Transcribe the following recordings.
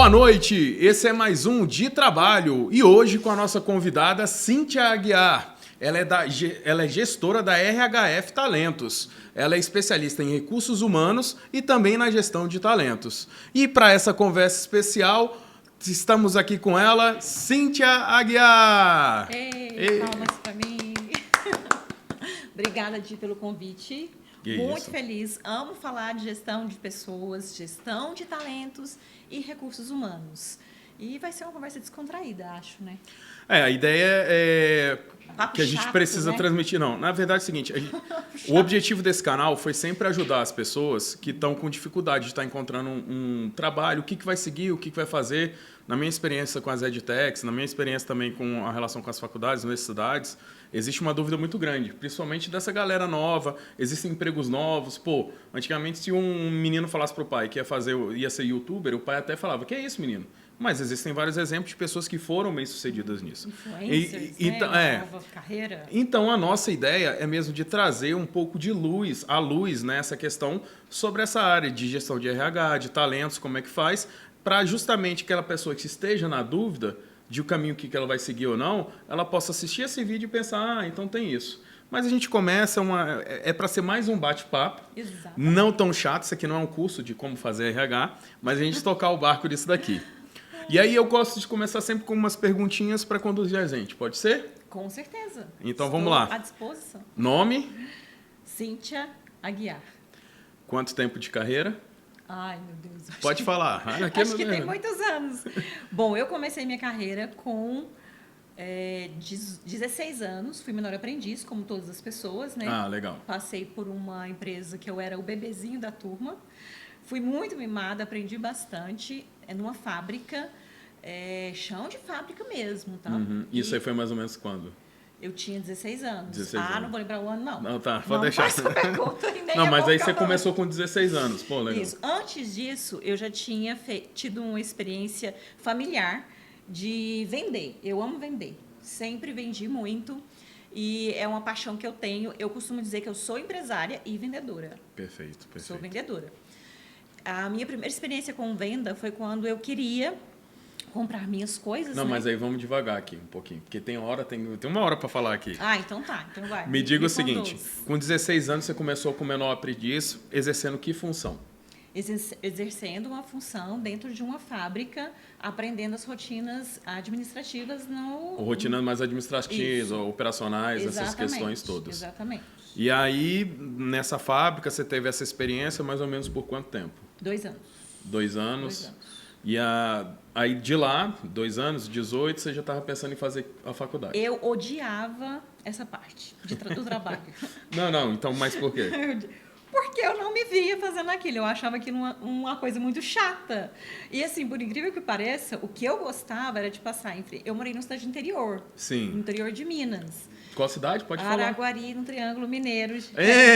Boa noite, esse é mais um De Trabalho e hoje com a nossa convidada Cíntia Aguiar. Ela é gestora da RHF Talentos. Ela é especialista em recursos humanos e também na gestão de talentos. E para essa conversa especial, estamos aqui com ela, Cíntia Aguiar. Ei. Palmas para mim. Obrigada, Di, pelo convite. Muito feliz. Amo falar de gestão de pessoas, gestão de talentos e recursos humanos. E vai ser uma conversa descontraída, acho, né? A ideia é Papo que a gente chato, precisa né? transmitir. Não, na verdade é o seguinte, o objetivo desse canal foi sempre ajudar as pessoas que estão com dificuldade de estar encontrando um trabalho, o que vai seguir, o que vai fazer. Na minha experiência com as edtechs, na minha experiência também com a relação com as faculdades, universidades, existe uma dúvida muito grande, principalmente dessa galera nova, existem empregos novos. Pô, antigamente se um menino falasse pro pai que ia ser youtuber, o pai até falava, que é isso, menino? Mas existem vários exemplos de pessoas que foram bem-sucedidas nisso. Influencers, nova carreira. Então, a nossa ideia é mesmo de trazer um pouco de luz, nessa questão sobre essa área de gestão de RH, de talentos, como é que faz, para justamente aquela pessoa que esteja na dúvida de o caminho que ela vai seguir ou não, ela possa assistir esse vídeo e pensar, então tem isso. Mas a gente começa, é para ser mais um bate-papo, não tão chato, isso aqui não é um curso de como fazer RH, mas a gente tocar o barco disso daqui. E aí eu gosto de começar sempre com umas perguntinhas para conduzir a gente, pode ser? Com certeza. Então vamos lá. À disposição. Nome? Cíntia Aguiar. Quanto tempo de carreira? Ai, meu Deus. Pode falar. Acho que tem muitos anos. Bom, eu comecei minha carreira com 16 anos. Fui menor aprendiz, como todas as pessoas, né? Ah, legal. Passei por uma empresa que eu era o bebezinho da turma. Fui muito mimada, aprendi bastante. Numa fábrica, chão de fábrica mesmo, tá? Uhum. Isso aí foi mais ou menos quando? Eu tinha 16 anos. 16 anos. Não vou lembrar o ano, não. Não, tá, pode deixar. Não pergunta, e nem não, mas aí você começou com 16 anos, pô, legal. Isso. Antes disso, eu já tinha tido uma experiência familiar de vender. Eu amo vender. Sempre vendi muito. E é uma paixão que eu tenho. Eu costumo dizer que eu sou empresária e vendedora. Perfeito. Sou vendedora. A minha primeira experiência com venda foi quando eu queria comprar minhas coisas. Não, né? mas aí vamos devagar aqui um pouquinho, porque tem uma hora para falar aqui. Então tá. Então vai. Me diga o seguinte, com 16 anos você começou como menor aprendiz, exercendo que função? Exercendo uma função dentro de uma fábrica, aprendendo as rotinas administrativas. Rotinas mais administrativas, operacionais, essas questões todas. Exatamente. E aí, nessa fábrica, você teve essa experiência mais ou menos por quanto tempo? 2 anos. 2 anos. E aí, de lá, 2 anos, 18, você já estava pensando em fazer a faculdade? Eu odiava essa parte do trabalho. Não, então, mas por quê? Porque eu não me via fazendo aquilo. Eu achava aquilo uma coisa muito chata. E assim, por incrível que pareça, o que eu gostava era de passar eu morei numa cidade interior. Sim. No interior de Minas. Qual cidade? Pode falar. Araguari, no Triângulo Mineiro.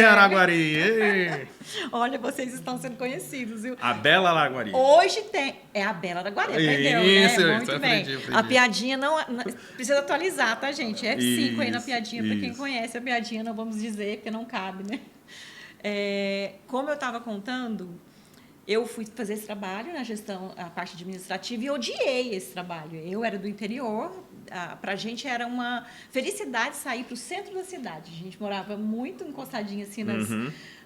Araguari! Ei. Olha, vocês estão sendo conhecidos, viu? A Bela Araguari. Hoje tem... É a Bela Araguari, aprendeu, isso, né? Muito bem. Aprendi. A piadinha não... Precisa atualizar, tá, gente? F5 aí na piadinha, para quem isso. conhece a piadinha, não vamos dizer, porque não cabe, né? Como eu estava contando, eu fui fazer esse trabalho na gestão, a parte administrativa, e odiei esse trabalho. Eu era do interior, para a gente era uma felicidade sair para o centro da cidade. A gente morava muito encostadinho assim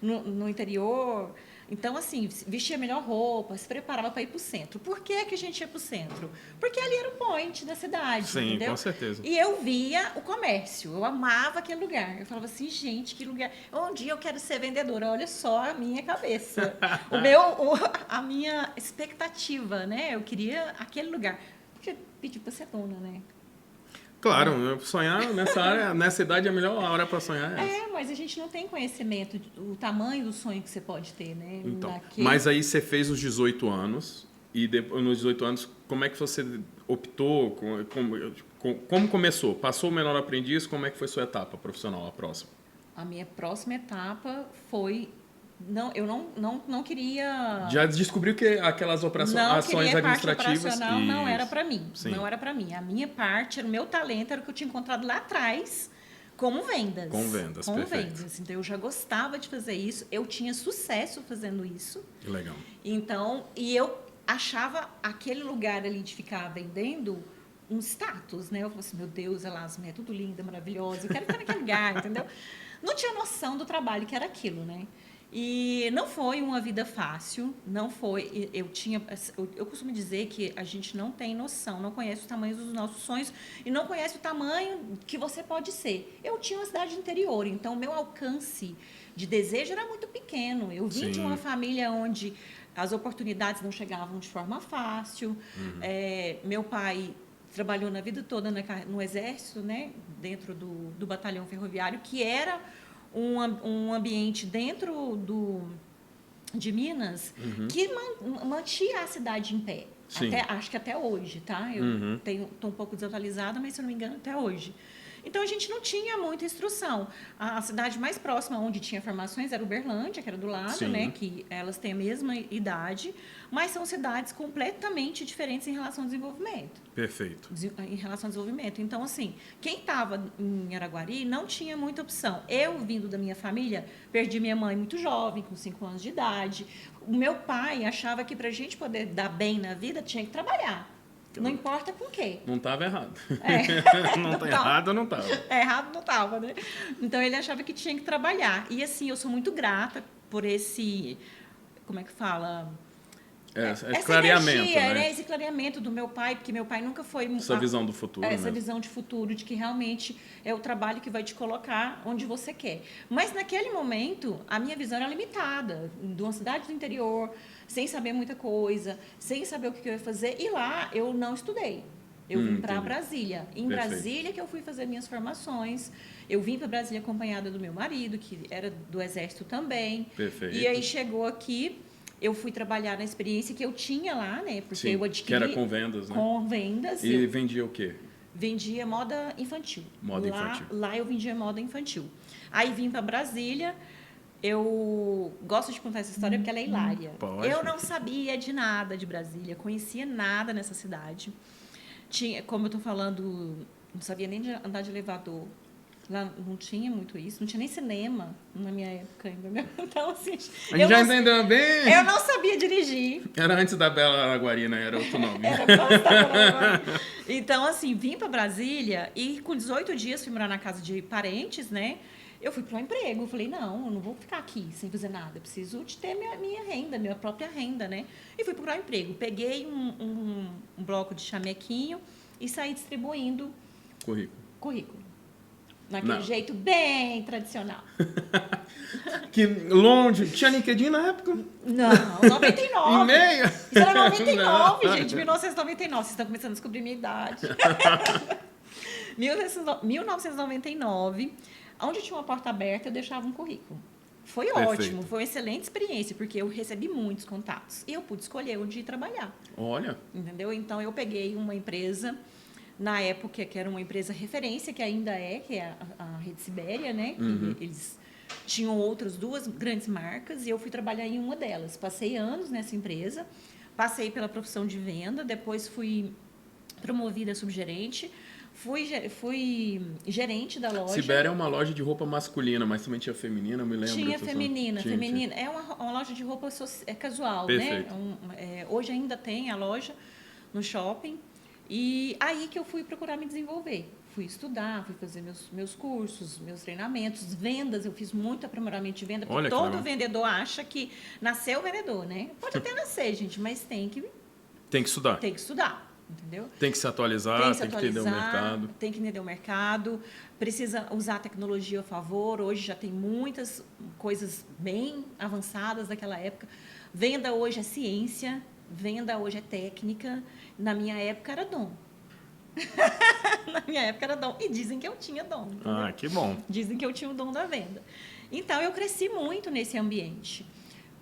no interior. Então, assim, vestia a melhor roupa, se preparava para ir para o centro. Por que a gente ia para o centro? Porque ali era o point da cidade, Sim, entendeu? Com certeza. E eu via o comércio, eu amava aquele lugar. Eu falava assim, gente, que lugar... Um dia eu quero ser vendedora, olha só a minha cabeça. A minha expectativa, né? Eu queria aquele lugar. Porque pedi para ser dona, né? Claro, sonhar nessa área, nessa idade, é a melhor hora para sonhar. Mas a gente não tem conhecimento do tamanho do sonho que você pode ter, né? Então, mas aí você fez os 18 anos, e depois, nos 18 anos, como é que você optou? Como começou? Passou o menor aprendiz, como é que foi sua etapa profissional, a próxima? A minha próxima etapa foi... eu não queria... Já descobriu que aquelas ações administrativas... Operacional não era para mim. Sim. Não era para mim. A minha parte, o meu talento era o que eu tinha encontrado lá atrás como vendas. Com vendas, perfeito. Então, eu já gostava de fazer isso. Eu tinha sucesso fazendo isso. Que legal. Então, e eu achava aquele lugar ali de ficar vendendo um status, né? Eu falei assim, meu Deus, Elasma, é tudo linda, maravilhosa, eu quero ficar naquele lugar, entendeu? Não tinha noção do trabalho que era aquilo, né? E não foi uma vida fácil, não foi. Eu costumo dizer que a gente não tem noção, não conhece o tamanho dos nossos sonhos e não conhece o tamanho que você pode ser. Eu tinha uma cidade interior, então o meu alcance de desejo era muito pequeno. Eu vim de uma família onde as oportunidades não chegavam de forma fácil. Meu pai trabalhou na vida toda no Exército, né, dentro do batalhão ferroviário, que era um ambiente dentro de Minas que mantinha a cidade em pé. Acho que até hoje, tá? Eu estou um pouco desatualizada, mas se eu não me engano, até hoje. Então, a gente não tinha muita instrução. A cidade mais próxima onde tinha formações era Uberlândia, que era do lado, né? Que elas têm a mesma idade, mas são cidades completamente diferentes em relação ao desenvolvimento. Perfeito. Em relação ao desenvolvimento. Então, assim, quem estava em Araguari não tinha muita opção. Eu, vindo da minha família, perdi minha mãe muito jovem, com 5 anos de idade. O meu pai achava que para a gente poder dar bem na vida, tinha que trabalhar. Não importa com o quê. Não estava errado. Não tá errado, não estava. Errado não estava, né? Então, ele achava que tinha que trabalhar. E, assim, eu sou muito grata por esse... Como é que fala? Esse essa clareamento, energia, né? Esse clareamento do meu pai, porque meu pai nunca foi... Essa visão do futuro, Essa visão de futuro, de que realmente é o trabalho que vai te colocar onde você quer. Mas, naquele momento, a minha visão era limitada. De uma cidade do interior, sem saber muita coisa, sem saber o que eu ia fazer. E lá, eu não estudei. Eu vim para Brasília. Em Brasília que eu fui fazer minhas formações. Eu vim para Brasília acompanhada do meu marido, que era do Exército também. Perfeito. E aí, chegou aqui... Eu fui trabalhar na experiência que eu tinha lá, né? Porque eu adquiri... que era com vendas, né? Com vendas. E vendia o quê? Vendia moda infantil. Infantil. Lá eu vendia moda infantil. Aí vim para Brasília. Eu gosto de contar essa história porque ela é hilária. Pode. Eu não sabia de nada de Brasília, conhecia nada nessa cidade. Como eu estou falando, não sabia nem andar de elevador. Lá não tinha muito isso, não tinha nem cinema na minha época ainda. Então, assim... A gente já entendeu bem. Eu não sabia dirigir. Era antes da Bela Araguarina, era outro nome. Então, assim, vim para Brasília e com 18 dias fui morar na casa de parentes, né? Eu fui para um emprego. Eu falei, não, eu não vou ficar aqui sem fazer nada. Eu preciso de ter minha renda, minha própria renda, né? E fui procurar um emprego. Peguei um bloco de chamequinho e saí distribuindo currículo. Naquele jeito bem tradicional. Que longe. Tinha LinkedIn na época? Não, 99. E-mail? Isso era 99, gente. 1999. Vocês estão começando a descobrir minha idade. 1999, onde tinha uma porta aberta, eu deixava um currículo. Foi ótimo, foi uma excelente experiência, porque eu recebi muitos contatos. E eu pude escolher onde ir trabalhar. Olha. Entendeu? Então, eu peguei uma empresa... Na época, que era uma empresa referência, que ainda que é a Rede Sibéria, né? Que eles tinham outras 2 grandes marcas e eu fui trabalhar em uma delas. Passei anos nessa empresa, passei pela profissão de venda, depois fui promovida a subgerente, fui gerente da loja. Sibéria é uma loja de roupa masculina, mas também tinha feminina, eu me lembro. Tinha feminina. É uma loja de roupa casual, perfeito, né? Hoje ainda tem a loja no shopping. E aí que eu fui procurar me desenvolver. Fui estudar, fui fazer meus cursos, meus treinamentos, vendas. Eu fiz muito aprimoramento de venda, porque todo vendedor acha que nasceu vendedor, né? Pode até nascer, gente, mas tem que estudar. Tem que estudar, entendeu? Tem que se atualizar, tem que entender o mercado. Tem que entender o mercado, precisa usar a tecnologia a favor. Hoje já tem muitas coisas bem avançadas daquela época. Venda hoje é ciência, venda hoje é técnica. Na minha época era dom. Na minha época era dom. E dizem que eu tinha dom. Entendeu? Ah, que bom. Dizem que eu tinha o dom da venda. Então, eu cresci muito nesse ambiente.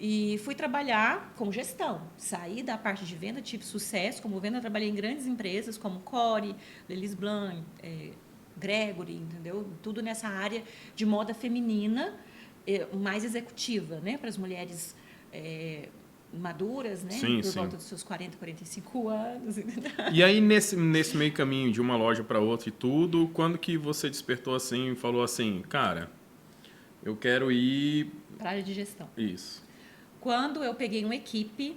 E fui trabalhar com gestão. Saí da parte de venda, tive sucesso como venda. Trabalhei em grandes empresas como Core, Lelis Blanc, Gregory, entendeu? Tudo nessa área de moda feminina, mais executiva, né? Para as mulheres... maduras, né? Por volta dos seus 40, 45 anos. E aí, nesse meio caminho de uma loja para outra e tudo, quando que você despertou assim e falou assim, cara, eu quero ir... Para a área de gestão. Isso. Quando eu peguei uma equipe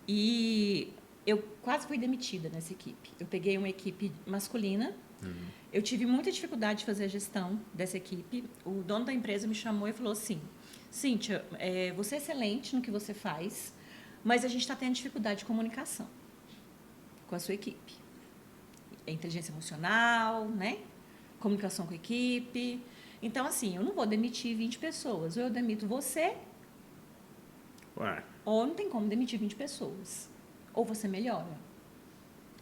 E eu quase fui demitida nessa equipe. Eu peguei uma equipe masculina. Eu tive muita dificuldade de fazer a gestão dessa equipe. O dono da empresa me chamou e falou assim: Cíntia, você é excelente no que você faz, mas a gente está tendo dificuldade de comunicação com a sua equipe. Inteligência emocional, né? Comunicação com a equipe. Então, assim, eu não vou demitir 20 pessoas. Ou eu demito você, ou não tem como demitir 20 pessoas. Ou você melhora.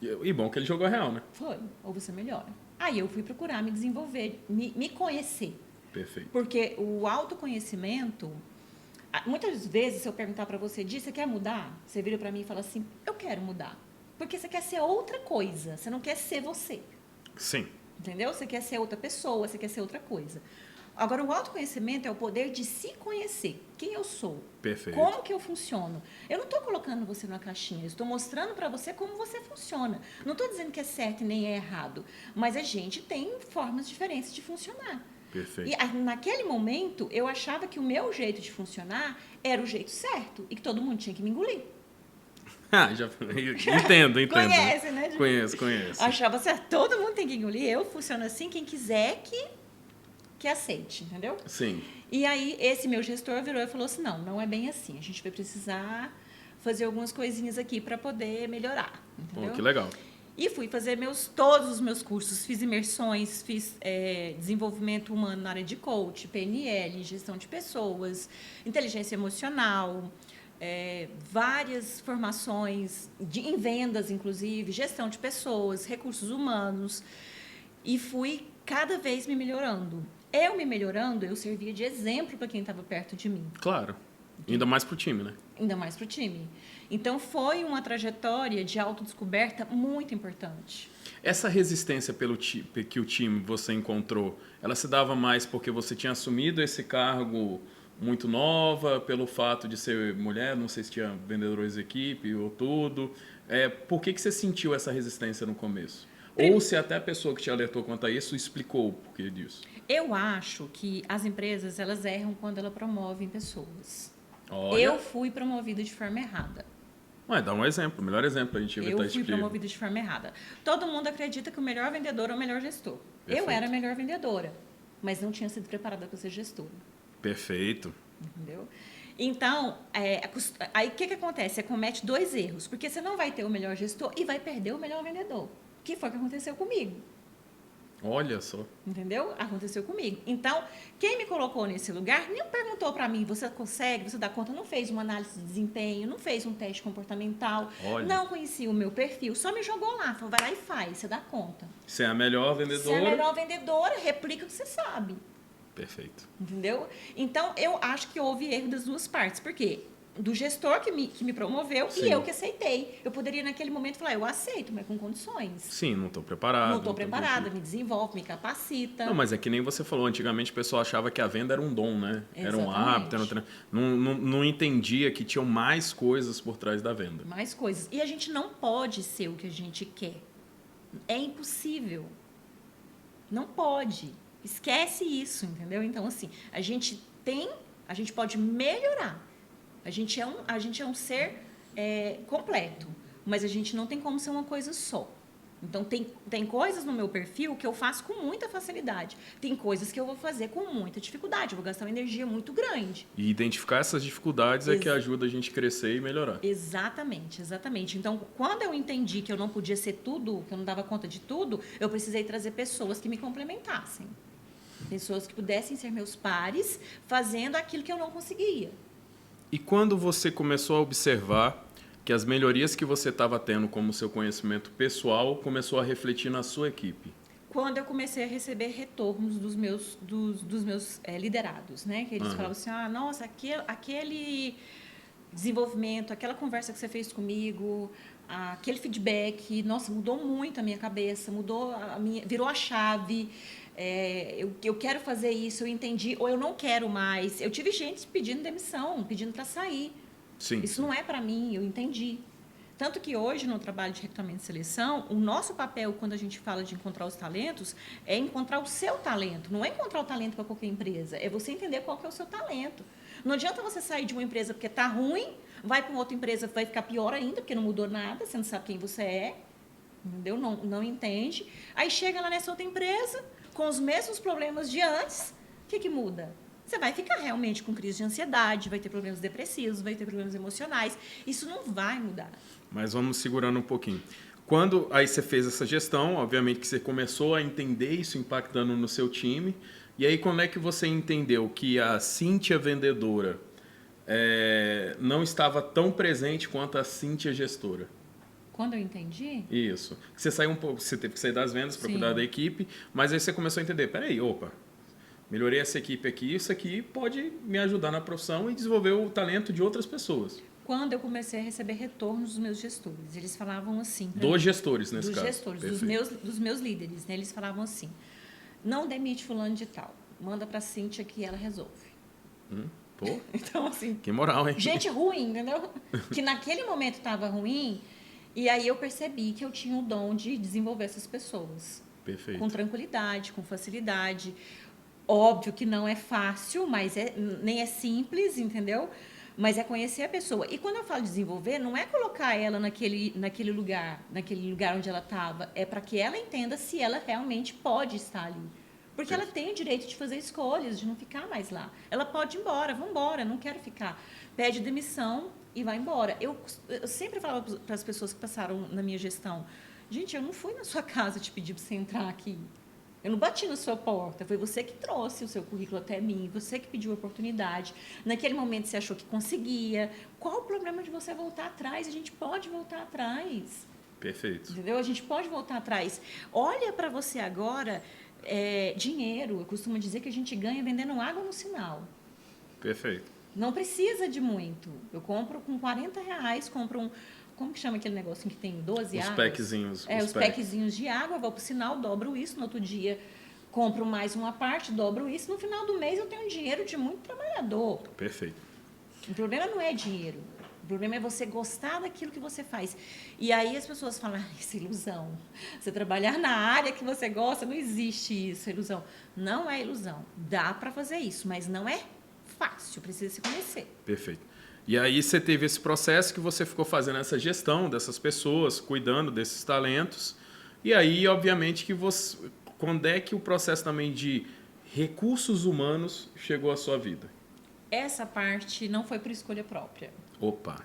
E bom que ele jogou real, né? Foi. Ou você melhora. Aí eu fui procurar me desenvolver, me conhecer. Perfeito. Porque o autoconhecimento, muitas vezes, se eu perguntar para você, você quer mudar? Você vira para mim e fala assim, eu quero mudar. Porque você quer ser outra coisa, você não quer ser você. Sim. Entendeu? Você quer ser outra pessoa, você quer ser outra coisa. Agora, o autoconhecimento é o poder de se conhecer. Quem eu sou? Perfeito. Como que eu funciono? Eu não estou colocando você numa caixinha, eu estou mostrando para você como você funciona. Não estou dizendo que é certo e nem é errado, mas a gente tem formas diferentes de funcionar. Perfeito. E naquele momento, eu achava que o meu jeito de funcionar era o jeito certo e que todo mundo tinha que me engolir. Já entendo. Conhece, né? Conheço. Achava certo, todo mundo tem que engolir, eu funciono assim, quem quiser que aceite, entendeu? Sim. E aí, esse meu gestor virou e falou assim, não é bem assim, a gente vai precisar fazer algumas coisinhas aqui para poder melhorar, entendeu? Pô, que legal. E fui fazer todos os meus cursos, fiz imersões, fiz desenvolvimento humano na área de coach, PNL, gestão de pessoas, inteligência emocional, várias formações em vendas, inclusive, gestão de pessoas, recursos humanos, e fui cada vez me melhorando. Eu me melhorando, eu servia de exemplo para quem estava perto de mim. Claro. Ainda mais pro time, né? Ainda mais para o time. Então, foi uma trajetória de autodescoberta muito importante. Essa resistência que o time você encontrou, ela se dava mais porque você tinha assumido esse cargo muito nova, pelo fato de ser mulher, não sei se tinha vendedores de equipe ou tudo. Por que você sentiu essa resistência no começo? Ou se até a pessoa que te alertou quanto a isso explicou o porquê disso? Eu acho que as empresas, elas erram quando elas promovem pessoas. Olha. Eu fui promovida de forma errada. Dá um exemplo, o melhor exemplo para a gente evitar Eu fui promovida de forma errada. Todo mundo acredita que o melhor vendedor é o melhor gestor. Perfeito. Eu era a melhor vendedora, mas não tinha sido preparada para ser gestora. Perfeito. Entendeu? Então, aí o que acontece? Você comete 2 erros, porque você não vai ter o melhor gestor e vai perder o melhor vendedor. Que foi o que aconteceu comigo. Olha só. Entendeu? Aconteceu comigo. Então, quem me colocou nesse lugar nem perguntou para mim, você consegue, você dá conta, não fez uma análise de desempenho, não fez um teste comportamental, Olha. não conhecia o meu perfil, só me jogou lá, falou, vai lá e faz, você dá conta. Você é a melhor vendedora. Você é a melhor vendedora, replica o que você sabe. Perfeito. Entendeu? Então, eu acho que houve erro das duas partes. Por quê? Do gestor que me promoveu. Sim. E eu que aceitei. Eu poderia, naquele momento, falar, eu aceito, mas com condições. Sim, não estou preparado. Não estou preparada, me desenvolve, me capacita. Não, mas é que nem você falou, antigamente o pessoal achava que a venda era um dom, né? Era um Exatamente. hábito, não entendia que tinham mais coisas por trás da venda. Mais coisas. E a gente não pode ser o que a gente quer. É impossível. Não pode. Esquece isso, entendeu? Então, assim, a gente pode melhorar. A gente é um ser completo, mas a gente não tem como ser uma coisa só. Então, tem coisas no meu perfil que eu faço com muita facilidade. Tem coisas que eu vou fazer com muita dificuldade. Eu vou gastar uma energia muito grande. E identificar essas dificuldades é que ajuda a gente a crescer e melhorar. Exatamente, exatamente. Então, quando eu entendi que eu não podia ser tudo, que eu não dava conta de tudo, eu precisei trazer pessoas que me complementassem. Pessoas que pudessem ser meus pares, fazendo aquilo que eu não conseguia. E quando você começou a observar que as melhorias que você estava tendo como seu conhecimento pessoal começou a refletir na sua equipe? Quando eu comecei a receber retornos dos meus liderados, né? Que eles falavam assim, nossa, aquele desenvolvimento, aquela conversa que você fez comigo, aquele feedback, nossa, mudou muito a minha cabeça, virou a chave. Eu quero fazer isso, eu entendi, ou eu não quero mais. Eu tive gente pedindo demissão, pedindo para sair. Sim. Isso não é para mim, eu entendi. Tanto que hoje, no trabalho de recrutamento e seleção, o nosso papel, quando a gente fala de encontrar os talentos, é encontrar o seu talento. Não é encontrar o talento para qualquer empresa, é você entender qual que é o seu talento. Não adianta você sair de uma empresa porque está ruim, vai para uma outra empresa, vai ficar pior ainda, porque não mudou nada, você não sabe quem você é, entendeu? Não entende. Aí chega lá nessa outra empresa, com os mesmos problemas de antes, o que muda? Você vai ficar realmente com crise de ansiedade, vai ter problemas depressivos, vai ter problemas emocionais. Isso não vai mudar. Mas vamos segurando um pouquinho. Quando aí você fez essa gestão, obviamente que você começou a entender isso impactando no seu time. E aí, quando é que você entendeu que a Cíntia vendedora não estava tão presente quanto a Cíntia gestora? Quando eu entendi? Isso. Você saiu um pouco, você teve que sair das vendas para cuidar da equipe, mas aí você começou a entender, peraí, opa, melhorei essa equipe aqui, isso aqui pode me ajudar na profissão e desenvolver o talento de outras pessoas. Quando eu comecei a receber retornos dos meus gestores, eles falavam assim... Dos gestores, nesse caso. Dos gestores, dos meus líderes, né? Eles falavam assim, não demite fulano de tal, manda para a Cíntia que ela resolve. Pô, então, assim... Que moral, hein? Gente ruim, entendeu? Que naquele momento estava ruim, e aí eu percebi que eu tinha o dom de desenvolver essas pessoas. Perfeito. Com tranquilidade, com facilidade. Óbvio que não é fácil, mas nem é simples, entendeu? Mas é conhecer a pessoa. E quando eu falo desenvolver, não é colocar ela naquele lugar onde ela estava. É para que ela entenda se ela realmente pode estar ali. Porque ela tem o direito de fazer escolhas, de não ficar mais lá. Ela pode ir embora, vamos embora, não quero ficar. Pede demissão e vai embora. Eu sempre falava para as pessoas que passaram na minha gestão, gente, eu não fui na sua casa te pedir para você entrar aqui. Eu não bati na sua porta, foi você que trouxe o seu currículo até mim, você que pediu a oportunidade. Naquele momento você achou que conseguia. Qual o problema de você voltar atrás? A gente pode voltar atrás. Perfeito. Entendeu? A gente pode voltar atrás. Olha para você agora, dinheiro. Eu costumo dizer que a gente ganha vendendo água no sinal. Perfeito. Não precisa de muito. Eu compro com R$40, compro um... Como que chama aquele negocinho que tem 12 águas? Os packzinhos. Os packzinhos de água, vou pro sinal, dobro isso, no outro dia compro mais uma parte, dobro isso, no final do mês eu tenho dinheiro de muito trabalhador. Perfeito. O problema não é dinheiro, o problema é você gostar daquilo que você faz. E aí as pessoas falam, isso é ilusão. Você trabalhar na área que você gosta, não existe isso, é ilusão. Não é ilusão, dá para fazer isso, mas não é fácil, precisa se conhecer. Perfeito. E aí você teve esse processo que você ficou fazendo essa gestão dessas pessoas, cuidando desses talentos. E aí, obviamente, que você, quando é que o processo também de recursos humanos chegou à sua vida? Essa parte não foi por escolha própria. Opa!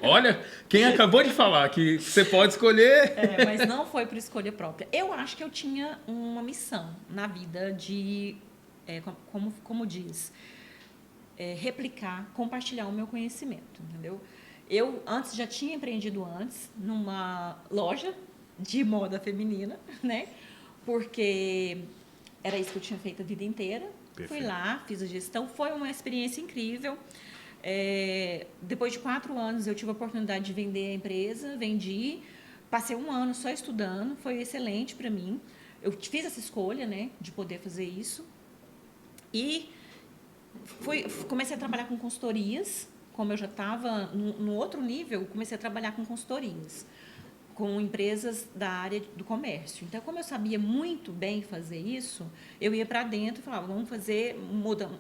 Olha, quem acabou de falar que você pode escolher... Mas não foi por escolha própria. Eu acho que eu tinha uma missão na vida de, como diz... replicar, compartilhar o meu conhecimento, entendeu? Eu antes já tinha empreendido numa loja de moda feminina, né? Porque era isso que eu tinha feito a vida inteira. Perfeito. Fui lá, fiz a gestão, foi uma experiência incrível. Depois de 4 anos eu tive a oportunidade de vender a empresa, vendi, passei 1 ano só estudando, foi excelente para mim. Eu fiz essa escolha, né, de poder fazer isso. E comecei a trabalhar com consultorias, como eu já estava no outro nível, comecei a trabalhar com consultorias, com empresas da área do comércio. Então, como eu sabia muito bem fazer isso, eu ia para dentro e falava, vamos fazer,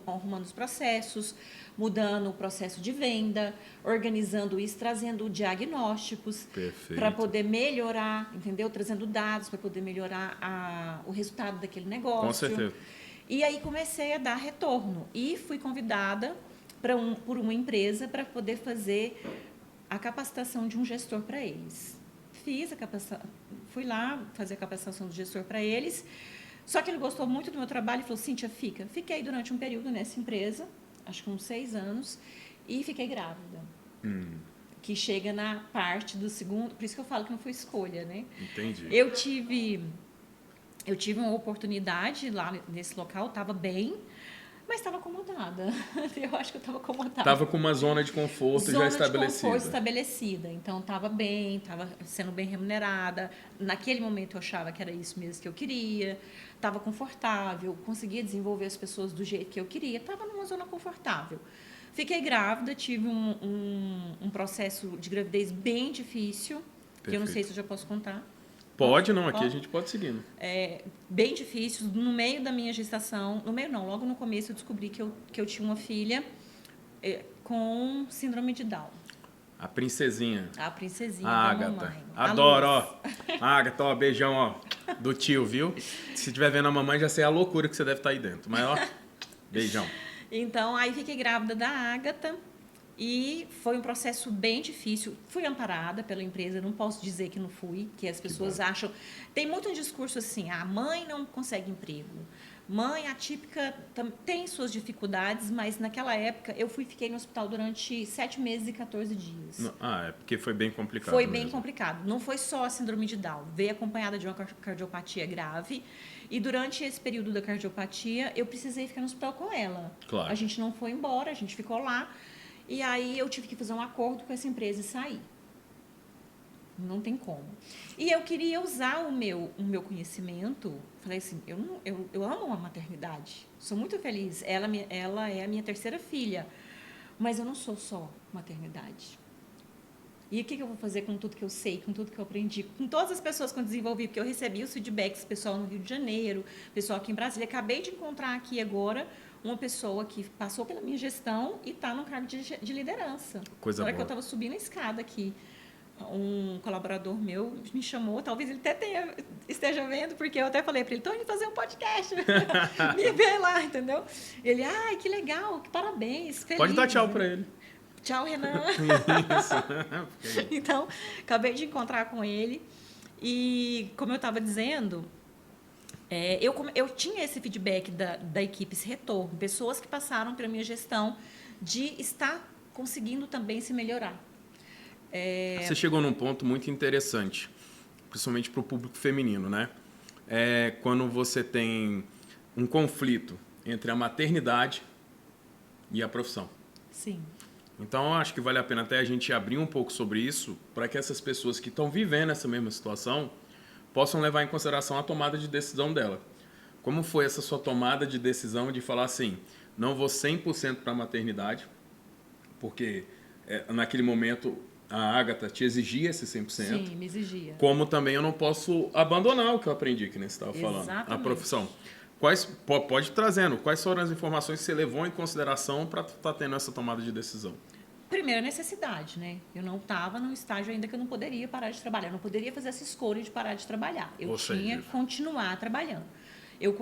arrumando os processos, mudando o processo de venda, organizando isso, trazendo diagnósticos para poder melhorar, entendeu? Trazendo dados para poder melhorar o resultado daquele negócio. Com certeza. E aí comecei a dar retorno e fui convidada por uma empresa para poder fazer a capacitação de um gestor para eles. Fui lá fazer a capacitação do gestor para eles, só que ele gostou muito do meu trabalho e falou, Cíntia, fica. Fiquei durante um período nessa empresa, acho que uns 6 anos, e fiquei grávida. Que chega na parte do segundo, por isso que eu falo que não foi escolha, né? Entendi. Eu tive uma oportunidade lá nesse local, estava bem, mas estava acomodada. Eu acho que eu estava acomodada. Estava com uma zona de conforto já estabelecida. Zona de conforto estabelecida. Então, estava bem, estava sendo bem remunerada. Naquele momento, eu achava que era isso mesmo que eu queria. Estava confortável, conseguia desenvolver as pessoas do jeito que eu queria. Estava numa zona confortável. Fiquei grávida, tive um processo de gravidez bem difícil, que eu não sei se eu já posso contar. Pode, não, aqui a gente pode seguir. Bem difícil. No meio da minha gestação, no meio não, logo no começo eu descobri que eu tinha uma filha com síndrome de Down. A princesinha. A princesinha A da Ágata. mamãe. A Adoro, Luz. ó. A Ágata, ó, beijão, ó. Do tio, viu? Se estiver vendo a mamãe, já sei a loucura que você deve estar aí dentro. Mas, ó, beijão. Então, aí fiquei grávida da Ágata e foi um processo bem difícil. Fui amparada pela empresa, não posso dizer que não fui, que as pessoas acham... Tem muito um discurso assim, a mãe não consegue emprego. Mãe atípica tem suas dificuldades, mas naquela época eu fiquei no hospital durante 7 meses e 14 dias. Ah, é porque foi bem complicado. Foi bem mesmo. complicado. Não foi só a síndrome de Down. Veio acompanhada de uma cardiopatia grave. E durante esse período da cardiopatia, eu precisei ficar no hospital com ela. Claro. A gente não foi embora, a gente ficou lá. E aí eu tive que fazer um acordo com essa empresa e sair. Não tem como. E eu queria usar o meu conhecimento. Falei assim, eu amo a maternidade. Sou muito feliz. Ela é a minha terceira filha. Mas eu não sou só maternidade. E o que eu vou fazer com tudo que eu sei, com tudo que eu aprendi, com todas as pessoas que eu desenvolvi? Porque eu recebi os feedbacks, pessoal no Rio de Janeiro, pessoal aqui em Brasília. Acabei de encontrar aqui agora uma pessoa que passou pela minha gestão e está no cargo de liderança. Coisa Na hora boa. que eu estava subindo a escada aqui, um colaborador meu me chamou, talvez ele até esteja vendo, porque eu até falei para ele, estou indo fazer um podcast, me vê lá, entendeu? Ele, ai, que legal, que parabéns, feliz. Pode dar tchau para ele. Tchau, Renan. Isso. Então, acabei de encontrar com ele e, como eu estava dizendo, eu tinha esse feedback da equipe, esse retorno, pessoas que passaram pela minha gestão de estar conseguindo também se melhorar. Você chegou num ponto muito interessante, principalmente para o público feminino, né? Quando você tem um conflito entre a maternidade e a profissão. Sim. Então, eu acho que vale a pena até a gente abrir um pouco sobre isso, para que essas pessoas que estão vivendo essa mesma situação possam levar em consideração a tomada de decisão dela. Como foi essa sua tomada de decisão de falar assim, não vou 100% para a maternidade, porque naquele momento a Ágata te exigia esse 100%. Sim, me exigia. Como também eu não posso abandonar o que eu aprendi, que nem você estava falando, Exatamente. a profissão. Pode ir trazendo, quais foram as informações que você levou em consideração para estar tendo essa tomada de decisão? Primeira necessidade, né? Eu não estava num estágio ainda que eu não poderia parar de trabalhar. Eu não poderia fazer essa escolha de parar de trabalhar. Eu tinha que continuar trabalhando. Eu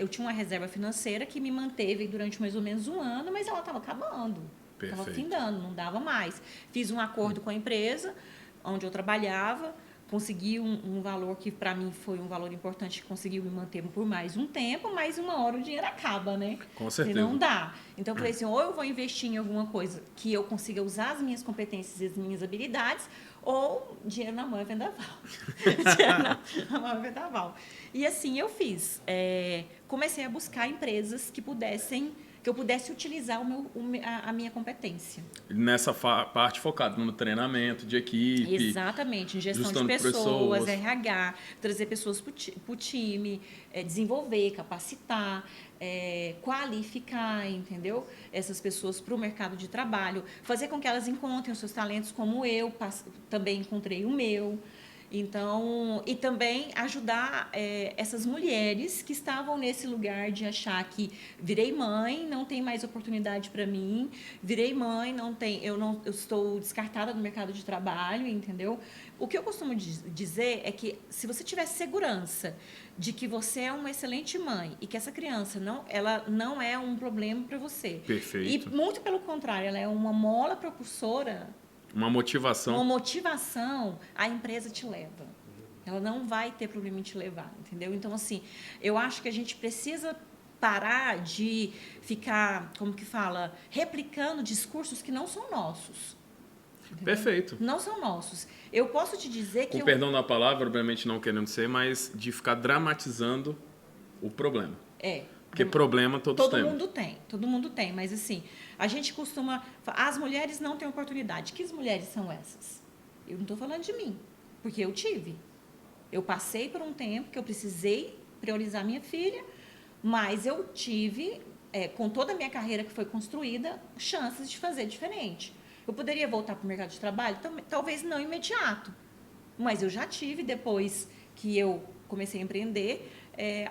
tinha uma reserva financeira que me manteve durante mais ou menos um ano, mas ela estava acabando. Estava findando, não dava mais. Fiz um acordo com a empresa onde eu trabalhava, consegui um valor que para mim foi um valor importante, que conseguiu me manter por mais um tempo, mas uma hora o dinheiro acaba, né? Com certeza. E não dá. Então eu falei assim, ou eu vou investir em alguma coisa que eu consiga usar as minhas competências e as minhas habilidades, ou dinheiro na mão é vendaval. Dinheiro na mão é vendaval. E assim eu fiz. Comecei a buscar empresas que eu pudesse utilizar a minha competência. Nessa parte focada no treinamento de equipe. Exatamente, em gestão de pessoas, RH, trazer pessoas para o time, desenvolver, capacitar, qualificar, entendeu? Essas pessoas para o mercado de trabalho, fazer com que elas encontrem os seus talentos como eu também encontrei o meu. Então, e também ajudar essas mulheres que estavam nesse lugar de achar que virei mãe, não tem mais oportunidade para mim, virei mãe, eu estou descartada do mercado de trabalho, entendeu? O que eu costumo dizer é que se você tiver segurança de que você é uma excelente mãe e que essa criança ela não é um problema para você. Perfeito. E muito pelo contrário, ela é uma mola propulsora. Uma motivação, a empresa te leva. Ela não vai ter problema em te levar, entendeu? Então, assim, eu acho que a gente precisa parar de ficar, como que fala, replicando discursos que não são nossos. Entendeu? Perfeito. Não são nossos. Eu posso te dizer que... Com perdão da palavra, obviamente não querendo ser, mas de ficar dramatizando o problema. Porque problema todos temos. Todo mundo tem, mas assim, a gente costuma... As mulheres não têm oportunidade. Que mulheres são essas? Eu não estou falando de mim, porque eu tive. Eu passei por um tempo que eu precisei priorizar minha filha, mas eu tive, com toda a minha carreira que foi construída, chances de fazer diferente. Eu poderia voltar para o mercado de trabalho? Talvez não imediato, mas eu já tive, depois que eu comecei a empreender,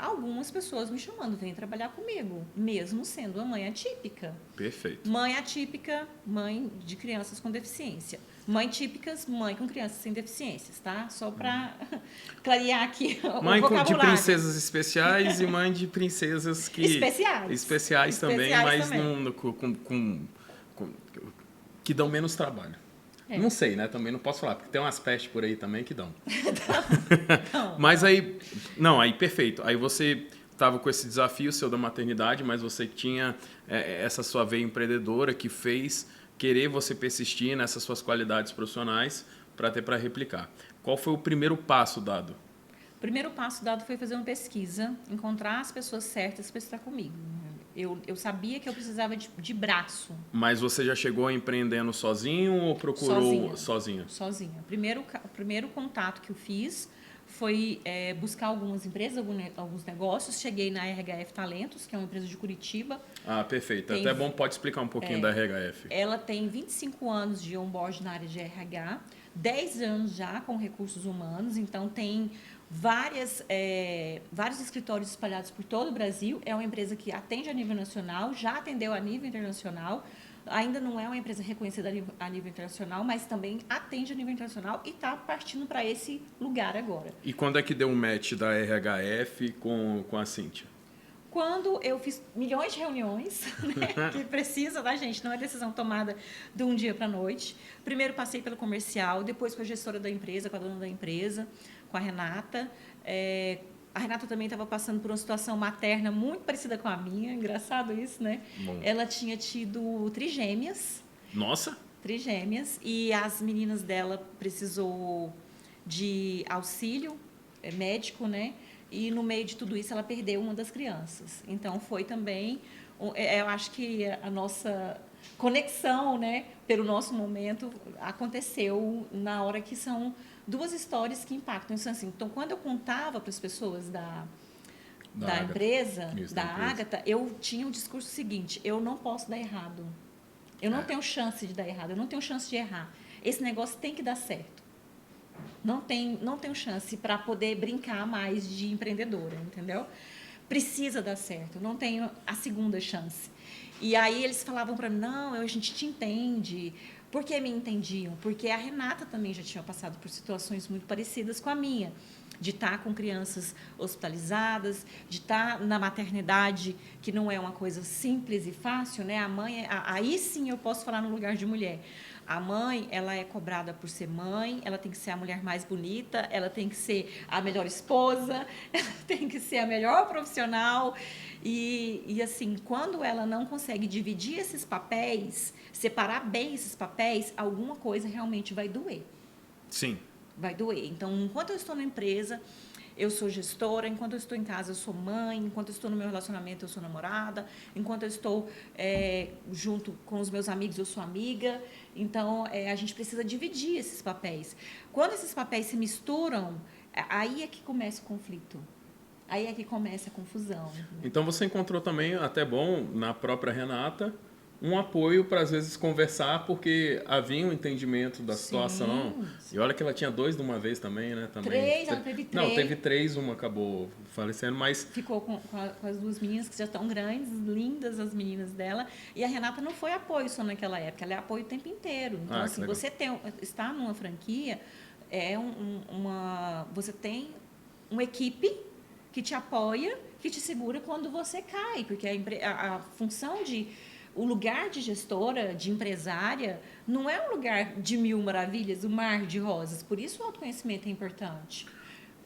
algumas pessoas me chamando, vem trabalhar comigo, mesmo sendo uma mãe atípica. Perfeito. Mãe atípica, mãe de crianças com deficiência. Mãe típicas, mãe com crianças sem deficiências, tá? Só para clarear aqui o mãe vocabulário. de princesas especiais e mãe de princesas que... Especiais também, mas também. Com- que dão menos trabalho. É. Não sei, né? Também não posso falar, porque tem umas pestes por aí também que dão. Não. Mas aí... Não, aí perfeito. Aí você estava com esse desafio seu da maternidade, mas você tinha essa sua veia empreendedora que fez querer você persistir nessas suas qualidades profissionais para ter para replicar. Qual foi o primeiro passo dado? O primeiro passo dado foi fazer uma pesquisa, encontrar as pessoas certas para estar comigo. Eu sabia que eu precisava de braço. Mas você já chegou empreendendo sozinho ou procurou sozinha? Sozinha. O primeiro contato que eu fiz foi buscar algumas empresas, alguns negócios. Cheguei na RHF Talentos, que é uma empresa de Curitiba. Ah, perfeito. Até bom, pode explicar um pouquinho da RHF. Ela tem 25 anos de onboard na área de RH, 10 anos já com recursos humanos, então tem vários escritórios espalhados por todo o Brasil. É uma empresa que atende a nível nacional, já atendeu a nível internacional. Ainda não é uma empresa reconhecida a nível internacional, mas também atende a nível internacional e está partindo para esse lugar agora. E quando é que deu um match da RHF com a Cíntia? Quando eu fiz milhões de reuniões, né, que precisa da gente, não é decisão tomada de um dia para a noite. Primeiro passei pelo comercial, depois com a gestora da empresa, com a dona da empresa, com a Renata. A Renata também estava passando por uma situação materna muito parecida com a minha, engraçado isso, né? Bom. Ela tinha tido trigêmeas. Nossa! Trigêmeas, e as meninas dela precisou de auxílio médico, né? E no meio de tudo isso ela perdeu uma das crianças. Então foi também, eu acho que a nossa conexão, né, pelo nosso momento aconteceu na hora que são duas histórias que impactam. Então, quando eu contava para as pessoas da empresa, da Ágata, eu tinha o discurso seguinte: eu não posso dar errado. Eu não tenho chance de dar errado, eu não tenho chance de errar. Esse negócio tem que dar certo. Não tenho chance para poder brincar mais de empreendedora, entendeu? Precisa dar certo, não tenho a segunda chance. E aí eles falavam para mim: não, a gente te entende. Por que me entendiam? Porque a Renata também já tinha passado por situações muito parecidas com a minha, de estar com crianças hospitalizadas, de estar na maternidade, que não é uma coisa simples e fácil, né? A mãe, aí sim eu posso falar no lugar de mulher. A mãe, ela é cobrada por ser mãe, ela tem que ser a mulher mais bonita, ela tem que ser a melhor esposa, ela tem que ser a melhor profissional. E assim, quando ela não consegue dividir esses papéis, separar bem esses papéis, alguma coisa realmente vai doer. Sim. Vai doer. Então, enquanto eu estou na empresa, eu sou gestora, enquanto eu estou em casa, eu sou mãe, enquanto eu estou no meu relacionamento, eu sou namorada, enquanto eu estou junto com os meus amigos, eu sou amiga. Então, a gente precisa dividir esses papéis. Quando esses papéis se misturam, aí é que começa o conflito. Aí é que começa a confusão. Então, você encontrou também, até bom, na própria Renata, um apoio para, às vezes, conversar, porque havia um entendimento da situação. Sim. E olha que ela tinha 2 de uma vez também, né? Ela teve 3. Não, teve 3, uma acabou falecendo, mas... Ficou com as 2 meninas, que já estão grandes, lindas as meninas dela. E a Renata não foi apoio só naquela época, ela é apoio o tempo inteiro. Então, assim, você está numa franquia, você tem uma equipe que te apoia, que te segura quando você cai. Porque a função o lugar de gestora, de empresária, não é um lugar de mil maravilhas, um mar de rosas. Por isso o autoconhecimento é importante.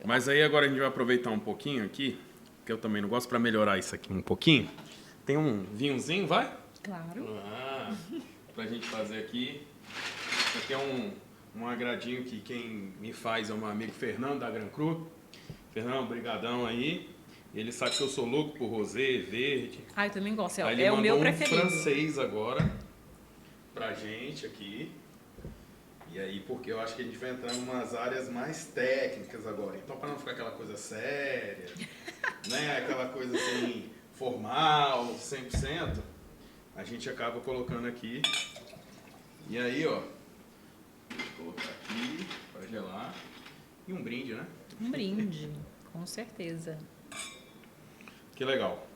Mas aí agora a gente vai aproveitar um pouquinho aqui, que eu também não gosto, para melhorar isso aqui um pouquinho. Tem um vinhozinho, vai? Claro. Pra gente fazer aqui. Isso aqui é um agradinho que quem me faz é o meu amigo Fernando da Gran Cru. Fernando, brigadão aí. Ele sabe que eu sou louco por rosé, verde. Eu também gosto. Ele o meu preferido. Um francês agora pra gente aqui. E aí, porque eu acho que a gente vai entrar em umas áreas mais técnicas agora. Então, para não ficar aquela coisa séria, né? Aquela coisa assim, formal, 100%, a gente acaba colocando aqui. E aí, ó, deixa eu colocar aqui para gelar. E um brinde, né? Um brinde, com certeza. Que legal.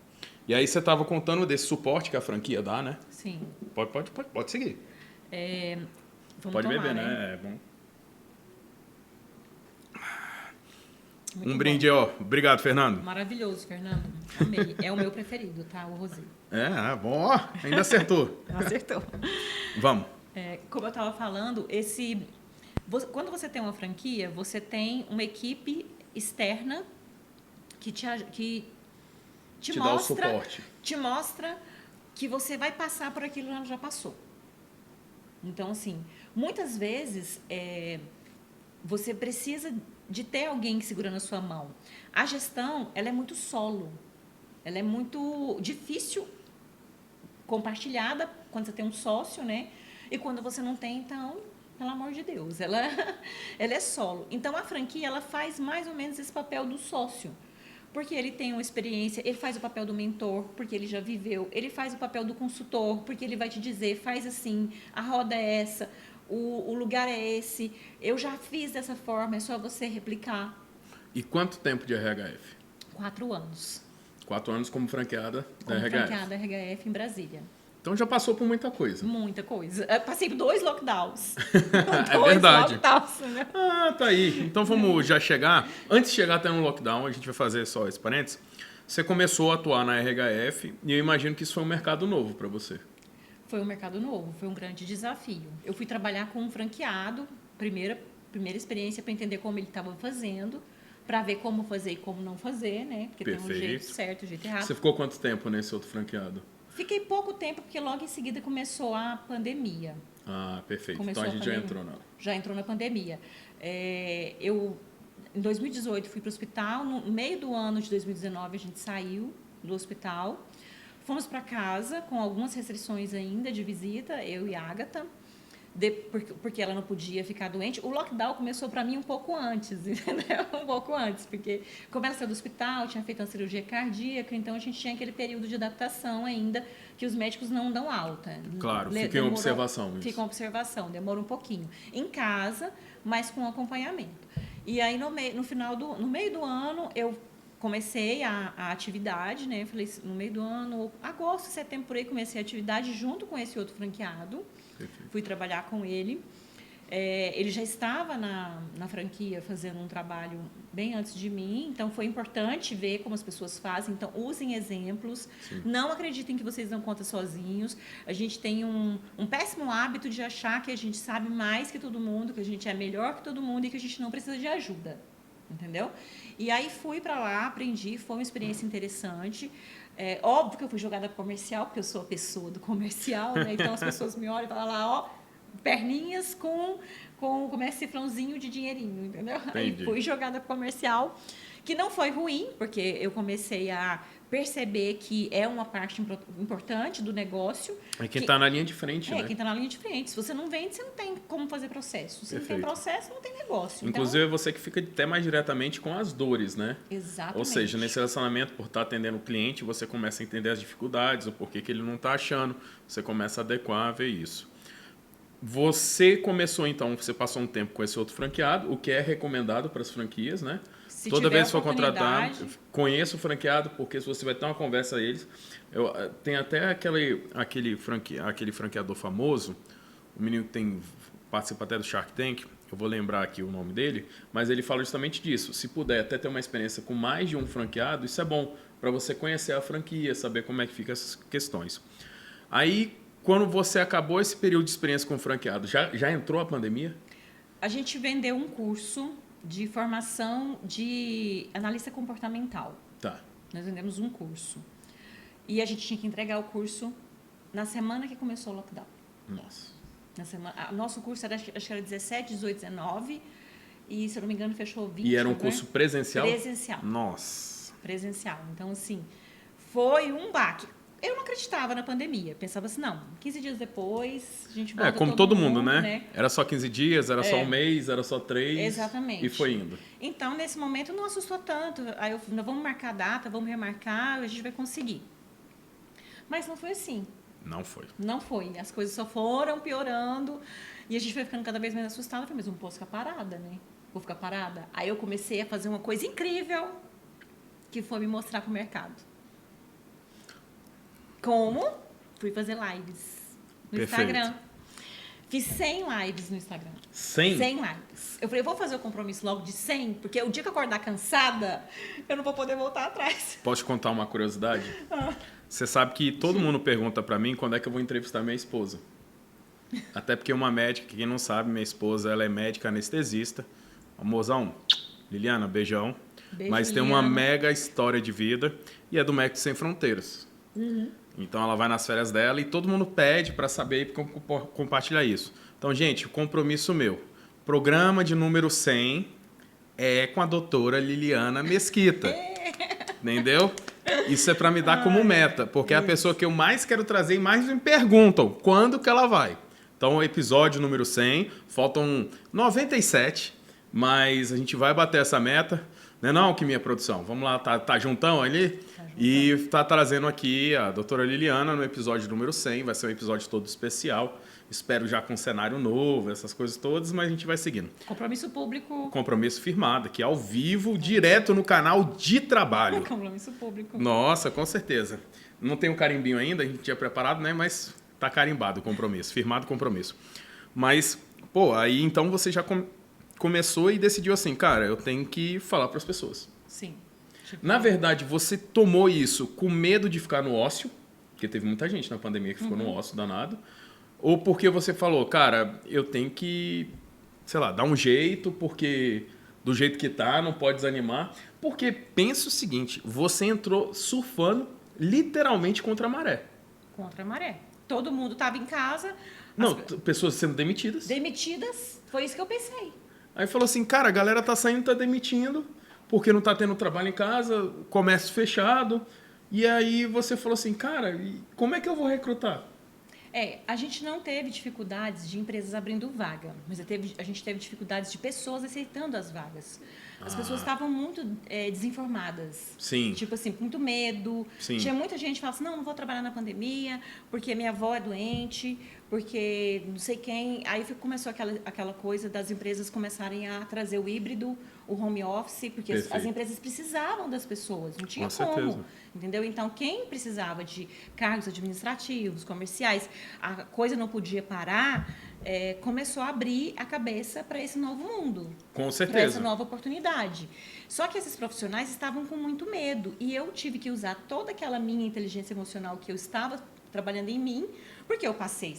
E aí você estava contando desse suporte que a franquia dá, né? Sim. Pode seguir. Vamos Pode tomar, beber, né? né? É bom. Muito Um bom. brinde, ó. Obrigado, Fernando. Maravilhoso, Fernando. Amei. É o meu preferido, tá? O rosé. Bom, ó. Ainda acertou. Acertou. Vamos. Como eu estava falando, quando você tem uma franquia, você tem uma equipe externa que te Te dá o mostra, suporte. te mostra que você vai passar por aquilo que ela já passou. Então, assim, muitas vezes você precisa de ter alguém segurando a sua mão. A gestão, ela é muito solo. Ela é muito difícil compartilhada quando você tem um sócio, né? E quando você não tem, então, pelo amor de Deus, ela é solo. Então, a franquia, ela faz mais ou menos esse papel do sócio. Porque ele tem uma experiência, ele faz o papel do mentor, porque ele já viveu. Ele faz o papel do consultor, porque ele vai te dizer, faz assim, a roda é essa, o lugar é esse, eu já fiz dessa forma, é só você replicar. E quanto tempo de RHF? 4 anos. 4 anos como franqueada da Como RHF. franqueada RHF em Brasília. Então já passou por muita coisa. Muita coisa. Eu passei por 2 lockdowns. É verdade. Lockdowns, né? Tá aí. Então vamos já chegar. Antes de chegar até no lockdown, a gente vai fazer só esse parênteses. Você começou a atuar na RHF e eu imagino que isso foi um mercado novo para você. Foi um mercado novo, foi um grande desafio. Eu fui trabalhar com um franqueado, primeira experiência para entender como ele estava fazendo, para ver como fazer e como não fazer, né? Porque Perfeito. tem um jeito certo, um jeito errado. Você ficou quanto tempo nesse outro franqueado? Fiquei pouco tempo, porque logo em seguida começou a pandemia. Perfeito. Começou então a gente a já pandemia. entrou nela. Já entrou na pandemia. Em 2018, fui para o hospital. No meio do ano de 2019, a gente saiu do hospital. Fomos para casa, com algumas restrições ainda de visita, eu e a Agatha, porque ela não podia ficar doente. O lockdown começou para mim um pouco antes, entendeu? Um pouco antes, porque como ela saiu do hospital, tinha feito uma cirurgia cardíaca, então a gente tinha aquele período de adaptação ainda, que os médicos não dão alta. Claro, fica em observação. Fica em observação, demora um pouquinho. Em casa, mas com acompanhamento. E aí, no meio do ano, eu comecei a atividade, né? Eu falei, no meio do ano, agosto, setembro, por aí, comecei a atividade junto com esse outro franqueado. Perfeito. Fui trabalhar com ele. Ele já estava na franquia fazendo um trabalho bem antes de mim, então foi importante ver como as pessoas fazem. Então, usem exemplos. Sim. Não acreditem que vocês dão conta sozinhos. A gente tem um péssimo hábito de achar que a gente sabe mais que todo mundo, que a gente é melhor que todo mundo e que a gente não precisa de ajuda. Entendeu? E aí fui para lá, aprendi, foi uma experiência interessante. Óbvio que eu fui jogada para comercial, porque eu sou a pessoa do comercial, né? Então as pessoas me olham e falam lá, ó, perninhas com esse cifrãozinho de dinheirinho, entendeu? Entendi. Aí fui jogada para comercial, que não foi ruim, porque eu comecei a perceber que é uma parte importante do negócio. É quem está na linha de frente, né? Quem está na linha de frente. Se você não vende, você não tem como fazer processo. Se Perfeito. não tem processo, não tem negócio. Inclusive, é você que fica até mais diretamente com as dores, né? Exatamente. Ou seja, nesse relacionamento, por estar atendendo o cliente, você começa a entender as dificuldades, o porquê que ele não está achando, você começa a adequar, a ver isso. Você começou, então, você passou um tempo com esse outro franqueado, o que é recomendado para as franquias, né? Se Toda vez que for oportunidade... contratar, conheça o franqueado, porque se você vai ter uma conversa a eles... tem até aquele franqueador famoso, o menino que participa até do Shark Tank, eu vou lembrar aqui o nome dele, mas ele fala justamente disso. Se puder até ter uma experiência com mais de um franqueado, isso é bom, para você conhecer a franquia, saber como é que fica essas questões. Aí, quando você acabou esse período de experiência com o franqueado, já entrou a pandemia? A gente vendeu um curso de formação de analista comportamental. Tá. Nós vendemos um curso. E a gente tinha que entregar o curso na semana que começou o lockdown. Nossa. Nosso curso era, acho que era 17, 18, 19. E, se eu não me engano, fechou 20. E era um curso presencial? Presencial. Nossa. Presencial. Então, assim, foi um baque. Eu não acreditava na pandemia. Pensava assim, não, 15 dias depois, a gente volta Como todo mundo, né? Era só 15 dias, era só um mês, era só 3. Exatamente. E foi indo. Então, nesse momento, não assustou tanto. Aí eu falei, vamos marcar a data, vamos remarcar, a gente vai conseguir. Mas não foi assim. Não foi. Não foi. As coisas só foram piorando e a gente foi ficando cada vez mais assustada. Eu falei, mas não posso ficar parada, né? Vou ficar parada. Aí eu comecei a fazer uma coisa incrível, que foi me mostrar pro mercado. Como? Fui fazer lives no Perfeito. Instagram. Fiz 100 lives no Instagram. 100? 100 lives. Eu falei, eu vou fazer o compromisso logo de 100, porque o dia que eu acordar cansada, eu não vou poder voltar atrás. Posso te contar uma curiosidade? Você sabe que todo mundo pergunta pra mim quando é que eu vou entrevistar minha esposa. Até porque uma médica, quem não sabe, minha esposa, ela é médica anestesista. Amorzão, Liliana, beijão. Beijo, Mas tem Liliana. uma mega história de vida e é do Médicos Sem Fronteiras. Então ela vai nas férias dela e todo mundo pede para saber e compartilhar isso. Então, gente, compromisso meu. Programa de número 100 é com a doutora Liliana Mesquita. Entendeu? Isso é para me dar como meta, porque é a pessoa que eu mais quero trazer e mais me perguntam quando que ela vai. Então, o episódio número 100, faltam 97, mas a gente vai bater essa meta. Não é não, que minha produção? Vamos lá, tá juntão ali? Tá juntão. E tá trazendo aqui a doutora Liliana no episódio número 100, vai ser um episódio todo especial. Espero já com cenário novo, essas coisas todas, mas a gente vai seguindo. Compromisso público. Compromisso firmado, aqui ao vivo, direto no canal de trabalho. Compromisso público. Nossa, com certeza. Não tem um carimbinho ainda, a gente tinha preparado, né? Mas tá carimbado o compromisso, firmado o compromisso. Mas, pô, aí então você já começou e decidiu assim, cara, eu tenho que falar para as pessoas. Sim. Na verdade, você tomou isso com medo de ficar no ócio, porque teve muita gente na pandemia que ficou no ócio danado, ou porque você falou, cara, eu tenho que, sei lá, dar um jeito, porque do jeito que tá, não pode desanimar. Porque pensa o seguinte, você entrou surfando literalmente contra a maré. Contra a maré. Todo mundo estava em casa. Não, pessoas sendo demitidas. Demitidas, foi isso que eu pensei. Aí falou assim, cara, a galera tá saindo, tá demitindo, porque não tá tendo trabalho em casa, comércio fechado. E aí você falou assim, cara, como é que eu vou recrutar? A gente não teve dificuldades de empresas abrindo vaga, mas a gente teve dificuldades de pessoas aceitando as vagas. As pessoas estavam muito desinformadas. Sim. Tipo assim, com muito medo. Sim. Tinha muita gente que falava assim, não vou trabalhar na pandemia, porque minha avó é doente, porque não sei quem. Aí começou aquela coisa das empresas começarem a trazer o híbrido, o home office, porque as empresas precisavam das pessoas, não tinha como. Certeza. Entendeu? Então, quem precisava de cargos administrativos, comerciais, a coisa não podia parar, começou a abrir a cabeça para esse novo mundo. Com certeza. Para essa nova oportunidade. Só que esses profissionais estavam com muito medo e eu tive que usar toda aquela minha inteligência emocional que eu estava trabalhando em mim, porque eu passei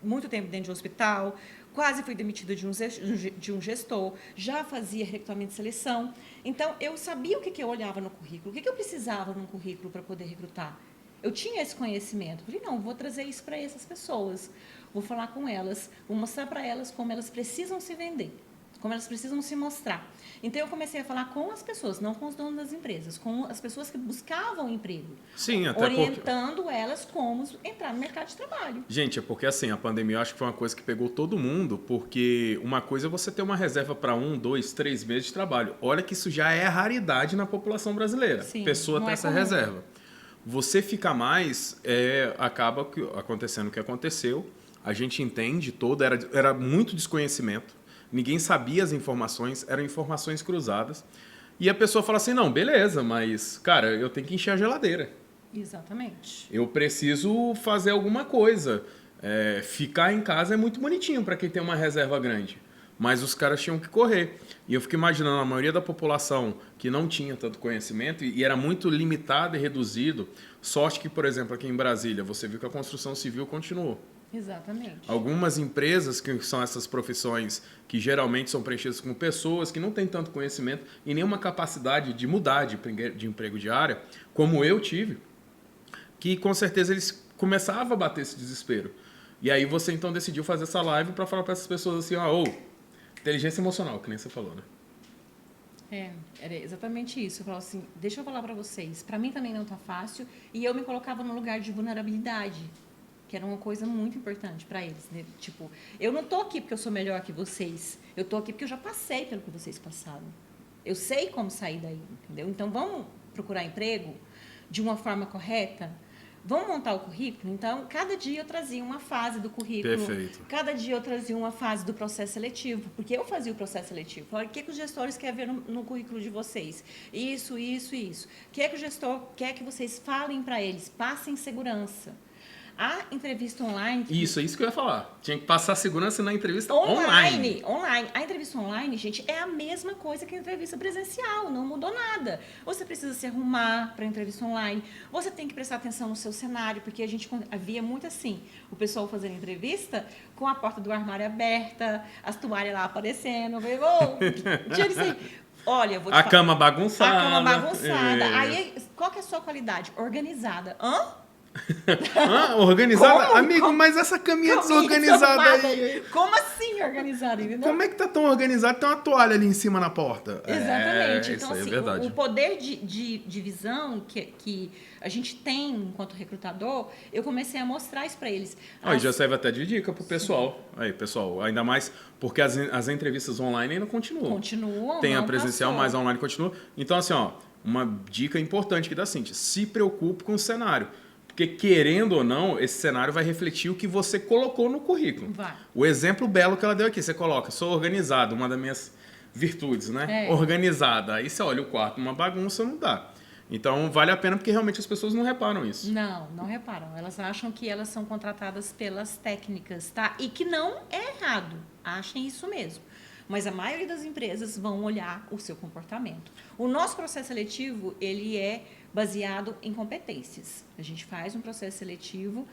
muito tempo dentro de um hospital, quase fui demitida de um gestor, já fazia recrutamento de seleção. Então, eu sabia o que eu olhava no currículo, o que eu precisava num currículo para poder recrutar. Eu tinha esse conhecimento. Falei, não, vou trazer isso para essas pessoas. Vou falar com elas, vou mostrar para elas como elas precisam se vender, como elas precisam se mostrar. Então, eu comecei a falar com as pessoas, não com os donos das empresas, com as pessoas que buscavam emprego. Sim, até orientando elas como entrar no mercado de trabalho. Gente, é porque assim, a pandemia eu acho que foi uma coisa que pegou todo mundo, porque uma coisa é você ter uma reserva para 1, 2, 3 meses de trabalho. Olha que isso já é raridade na população brasileira. Sim, pessoa ter essa reserva. Você fica mais, acaba acontecendo o que aconteceu. A gente entende todo, era muito desconhecimento. Ninguém sabia as informações, eram informações cruzadas. E a pessoa fala assim, não, beleza, mas, cara, eu tenho que encher a geladeira. Exatamente. Eu preciso fazer alguma coisa. Ficar em casa é muito bonitinho para quem tem uma reserva grande. Mas os caras tinham que correr. E eu fico imaginando a maioria da população que não tinha tanto conhecimento e era muito limitado e reduzido. Sorte que, por exemplo, aqui em Brasília, você viu que a construção civil continuou. Exatamente. Algumas empresas, que são essas profissões que geralmente são preenchidas com pessoas que não têm tanto conhecimento e nenhuma capacidade de mudar de emprego de área, como eu tive, que com certeza eles começavam a bater esse desespero. E aí você então decidiu fazer essa live para falar para essas pessoas assim, inteligência emocional, que nem você falou, né? Era exatamente isso. Eu falava assim, deixa eu falar para vocês, para mim também não tá fácil, e eu me colocava no lugar de vulnerabilidade, que era uma coisa muito importante para eles, né? Tipo, eu não tô aqui porque eu sou melhor que vocês, eu tô aqui porque eu já passei pelo que vocês passaram. Eu sei como sair daí, entendeu? Então, vamos procurar emprego de uma forma correta? Vamos montar o currículo? Então, cada dia eu trazia uma fase do currículo. Perfeito. Cada dia eu trazia uma fase do processo seletivo, porque eu fazia o processo seletivo. Falei, o que os gestores querem ver no currículo de vocês? Isso, isso, isso. O que o gestor quer que vocês falem para eles? Passem segurança. A entrevista online... Isso que eu ia falar. Tinha que passar segurança na entrevista online. Online. A entrevista online, gente, é a mesma coisa que a entrevista presencial, não mudou nada. Você precisa se arrumar para a entrevista online, você tem que prestar atenção no seu cenário, porque a gente havia muito assim, o pessoal fazendo entrevista com a porta do armário aberta, as toalhas lá aparecendo, olha, vou te a falar. cama bagunçada. A cama bagunçada. Aí, qual que é a sua qualidade? Organizada. Organizada? Como? Amigo, mas essa caminha desorganizada aí... Como assim organizada? Entendeu? Como é que tá tão organizado? Tem uma toalha ali em cima na porta. Exatamente. Então, isso aí assim, é verdade. o poder de visão que a gente tem enquanto recrutador, eu comecei a mostrar isso para eles. E já serve até de dica pro pessoal. Aí, pessoal, ainda mais porque as entrevistas online ainda continuam. Continuam. Tem a presencial, passou. mas a online continua. Então, assim, uma dica importante que dá Cíntia, se preocupe com o cenário. Porque, querendo ou não, esse cenário vai refletir o que você colocou no currículo. Vai. O exemplo belo que ela deu aqui, você coloca, sou organizado, uma das minhas virtudes, né? Organizada. Aí você olha o quarto, uma bagunça, não dá. Então, vale a pena porque realmente as pessoas não reparam isso. Não reparam. Elas acham que elas são contratadas pelas técnicas, tá? E que não é errado. Achem isso mesmo. Mas a maioria das empresas vão olhar o seu comportamento. O nosso processo seletivo, ele é baseado em competências. A gente faz um processo seletivo,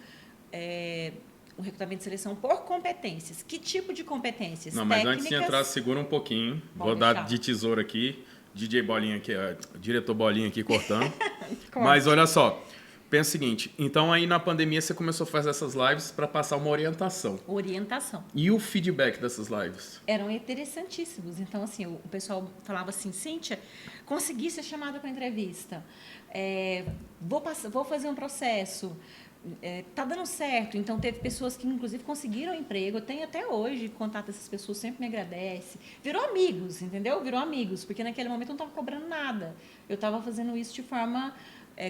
um recrutamento de seleção por competências. Que tipo de competências? Não, mas técnicas... antes de entrar, segura um pouquinho. Vou deixar. dar de tesouro aqui. DJ Bolinha aqui, diretor Bolinha aqui cortando. Mas olha só, pensa o seguinte, então aí na pandemia você começou a fazer essas lives para passar uma orientação. E o feedback dessas lives? Eram interessantíssimos. Então, assim, o pessoal falava assim, Cíntia, consegui ser chamada para entrevista. Vou fazer um processo. Tá dando certo. Então, teve pessoas que, inclusive, conseguiram emprego. Eu tenho até hoje contato dessas pessoas, sempre me agradece. Virou amigos, entendeu? Virou amigos, porque naquele momento eu não estava cobrando nada. Eu estava fazendo isso de forma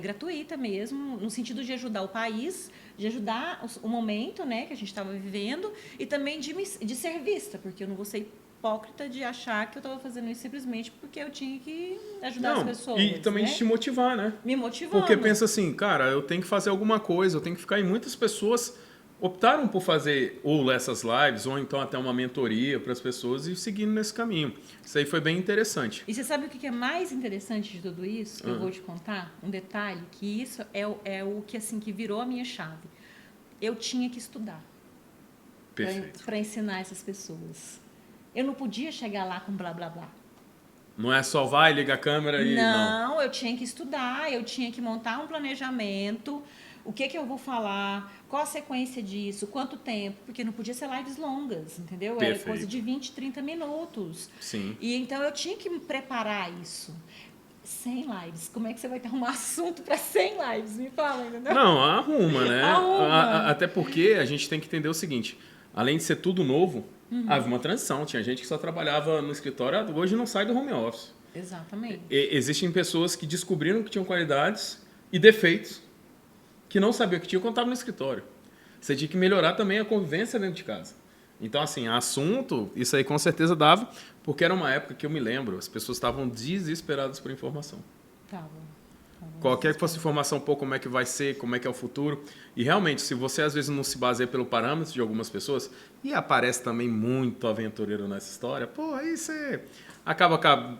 gratuita mesmo, no sentido de ajudar o país, de ajudar o momento, né, que a gente estava vivendo, e também de ser vista, porque eu não vou ser hipócrita de achar que eu estava fazendo isso simplesmente porque eu tinha que ajudar as pessoas. E também né? de te motivar, né? Me motivando. Porque pensa assim, cara, eu tenho que fazer alguma coisa, eu tenho que ficar. E muitas pessoas optaram por fazer ou essas lives, ou então até uma mentoria para as pessoas e seguindo nesse caminho. Isso aí foi bem interessante. E você sabe o que é mais interessante de tudo isso? Que eu vou te contar? Um detalhe, que isso é o que, assim, que virou a minha chave. Eu tinha que estudar para ensinar essas pessoas. Eu não podia chegar lá com blá, blá, blá. Não é só vai, liga a câmera e... Não, eu tinha que estudar, eu tinha que montar um planejamento, o que eu vou falar, qual a sequência disso, quanto tempo, porque não podia ser lives longas, entendeu? Era coisa de 20, 30 minutos. Sim. E então eu tinha que me preparar isso. 100 lives. Como é que você vai ter um assunto para 100 lives? Me fala, entendeu? Não, arruma, né? Arruma. Até porque a gente tem que entender o seguinte, além de ser tudo novo, havia uma transição. Tinha gente que só trabalhava no escritório, hoje não sai do home office. Exatamente. Existem pessoas que descobriram que tinham qualidades e defeitos que não sabiam que tinham quando estavam no escritório. Você tinha que melhorar também a convivência dentro de casa. Então, assim, assunto, isso aí com certeza dava, porque era uma época que eu me lembro, as pessoas estavam desesperadas por informação. Qualquer que fosse informação, como é que vai ser, como é que é o futuro. E realmente, se você às vezes não se baseia pelo parâmetro de algumas pessoas, e aparece também muito aventureiro nessa história, aí você acaba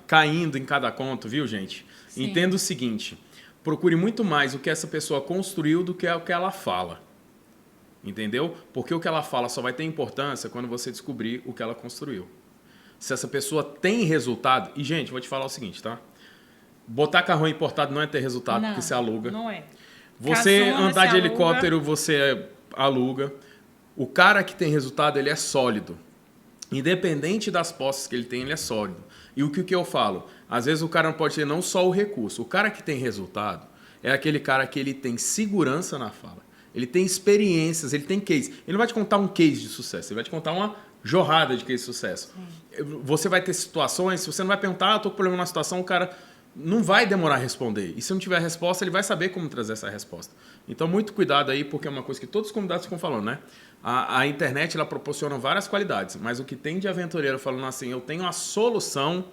caindo em cada conto, viu, gente? Sim. Entenda o seguinte, procure muito mais o que essa pessoa construiu do que o que ela fala. Entendeu? Porque o que ela fala só vai ter importância quando você descobrir o que ela construiu. Se essa pessoa tem resultado... E, gente, vou te falar o seguinte, tá? Botar carro importado não é ter resultado, porque você aluga. Não é. Você andar de helicóptero, você aluga. O cara que tem resultado, ele é sólido. Independente das posses que ele tem, ele é sólido. E o que eu falo? Às vezes o cara não pode ter não só o recurso. O cara que tem resultado é aquele cara que ele tem segurança na fala. Ele tem experiências, ele tem case. Ele não vai te contar um case de sucesso, ele vai te contar uma jorrada de case de sucesso. Sim. Você vai ter situações, se você não vai perguntar, estou com problema na situação, o cara não vai demorar a responder. E se não tiver resposta, ele vai saber como trazer essa resposta. Então, muito cuidado aí, porque é uma coisa que todos os convidados ficam falando, né? A internet, ela proporciona várias qualidades, mas o que tem de aventureiro falando assim, eu tenho a solução,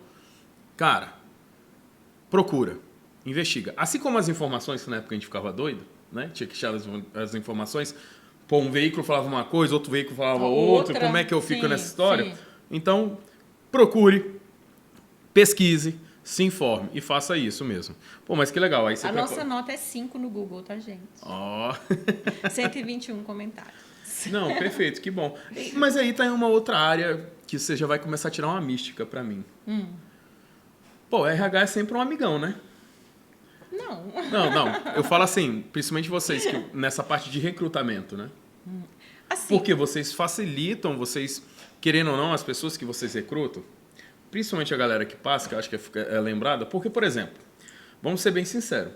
cara, procura, investiga. Assim como as informações que na época a gente ficava doido, né? Tinha que achar as informações. Pô, um veículo falava uma coisa, outro veículo falava outra. Como é que eu fico nessa história? Sim. Então, procure, pesquise, se informe e faça isso mesmo. Pô, mas que legal. Aí você nossa nota é 5 no Google, tá, gente? Ó. 121 comentários. Não, perfeito, que bom. Mas aí tá em uma outra área que você já vai começar a tirar uma mística pra mim. Pô, RH é sempre um amigão, né? Não. Eu falo assim, principalmente vocês, que nessa parte de recrutamento, né? Assim. Porque vocês facilitam, vocês, querendo ou não, as pessoas que vocês recrutam, principalmente a galera que passa, que eu acho que é lembrada, porque, por exemplo, vamos ser bem sinceros,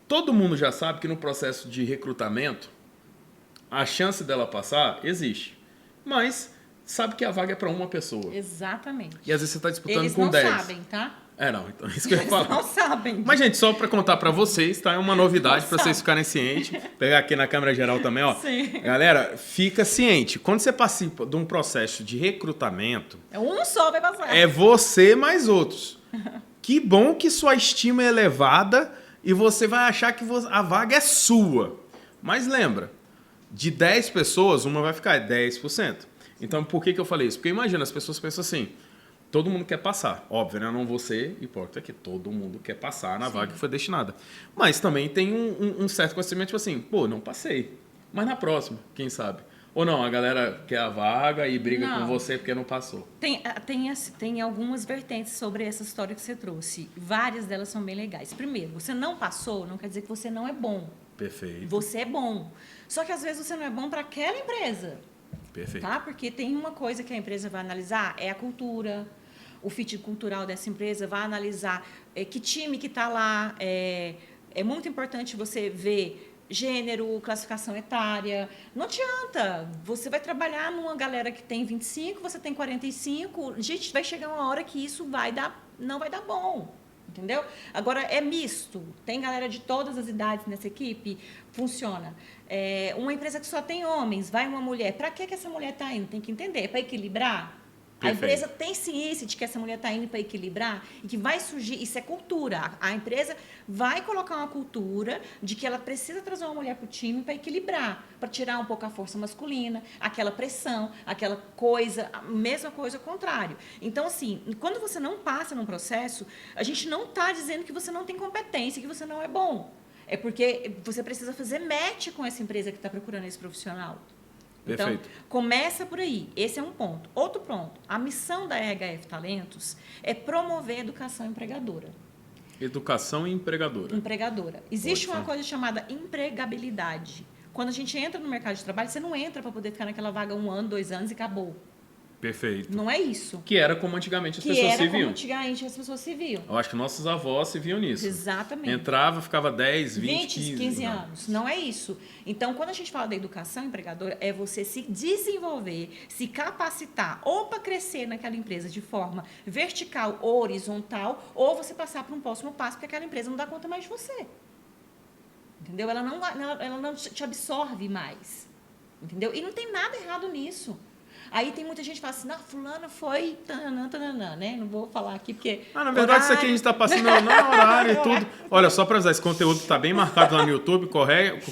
todo mundo já sabe que no processo de recrutamento, a chance dela passar existe, mas sabe que a vaga é para uma pessoa. Exatamente. E às vezes você está disputando com 10. Eles não sabem, tá? Não, então isso que eu ia falar. Eles não sabem. Mas, gente, só para contar para vocês, tá? É uma novidade para vocês ficarem cientes. Pegar aqui na câmera geral também, ó. Sim. Galera, fica ciente. Quando você participa de um processo de recrutamento... Um só vai passar. É você mais outros. Que bom que sua estima é elevada e você vai achar que a vaga é sua. Mas lembra, de 10 pessoas, uma vai ficar, é 10%. Então, por que eu falei isso? Porque imagina, as pessoas pensam assim... Todo mundo quer passar. Óbvio, né? Não vou ser hipócrita que todo mundo quer passar na vaga que foi destinada. Mas também tem um certo conhecimento, tipo assim, pô, não passei. Mas na próxima, quem sabe? Ou não, a galera quer a vaga e briga com você porque não passou. Tem algumas vertentes sobre essa história que você trouxe. Várias delas são bem legais. Primeiro, você não passou, não quer dizer que você não é bom. Perfeito. Você é bom. Só que às vezes você não é bom para aquela empresa. Perfeito. Tá? Porque tem uma coisa que a empresa vai analisar, é a cultura, o fit cultural dessa empresa, vai analisar que time que está lá. É muito importante você ver gênero, classificação etária. Não adianta. Você vai trabalhar numa galera que tem 25, você tem 45. Gente, vai chegar uma hora que isso não vai dar bom. Entendeu? Agora, é misto. Tem galera de todas as idades nessa equipe? Funciona. Uma empresa que só tem homens, vai uma mulher. Para que essa mulher está indo? Tem que entender. Para equilibrar? Perfeito. A empresa tem ciência de que essa mulher está indo para equilibrar e que vai surgir, isso é cultura. A empresa vai colocar uma cultura de que ela precisa trazer uma mulher para o time para equilibrar, para tirar um pouco a força masculina, aquela pressão, aquela coisa, a mesma coisa ao contrário. Então, assim, quando você não passa num processo, a gente não está dizendo que você não tem competência, que você não é bom. É porque você precisa fazer match com essa empresa que está procurando esse profissional. Então, começa por aí. Esse é um ponto. Outro ponto. A missão da RHF Talentos é promover a educação empregadora. Educação empregadora. Empregadora. Existe uma coisa chamada empregabilidade. Quando a gente entra no mercado de trabalho, você não entra para poder ficar naquela vaga 1 ano, 2 anos e acabou. Perfeito. Não é isso. Que era como antigamente as pessoas se viam. Como antigamente as pessoas se viam. Eu acho que nossos avós se viam nisso. Exatamente. Entrava, ficava 10, 20, 15 anos. Não é isso. Então, quando a gente fala da educação empregadora, é você se desenvolver, se capacitar, ou para crescer naquela empresa de forma vertical ou horizontal, ou você passar para um próximo passo, porque aquela empresa não dá conta mais de você. Entendeu? Ela não te absorve mais. Entendeu? E não tem nada errado nisso. Aí tem muita gente que fala assim, não, fulano foi tananã, né? Não vou falar aqui porque... na verdade, isso aqui a gente está passando no horário e tudo. Olha, só para avisar, esse conteúdo está bem marcado lá no YouTube,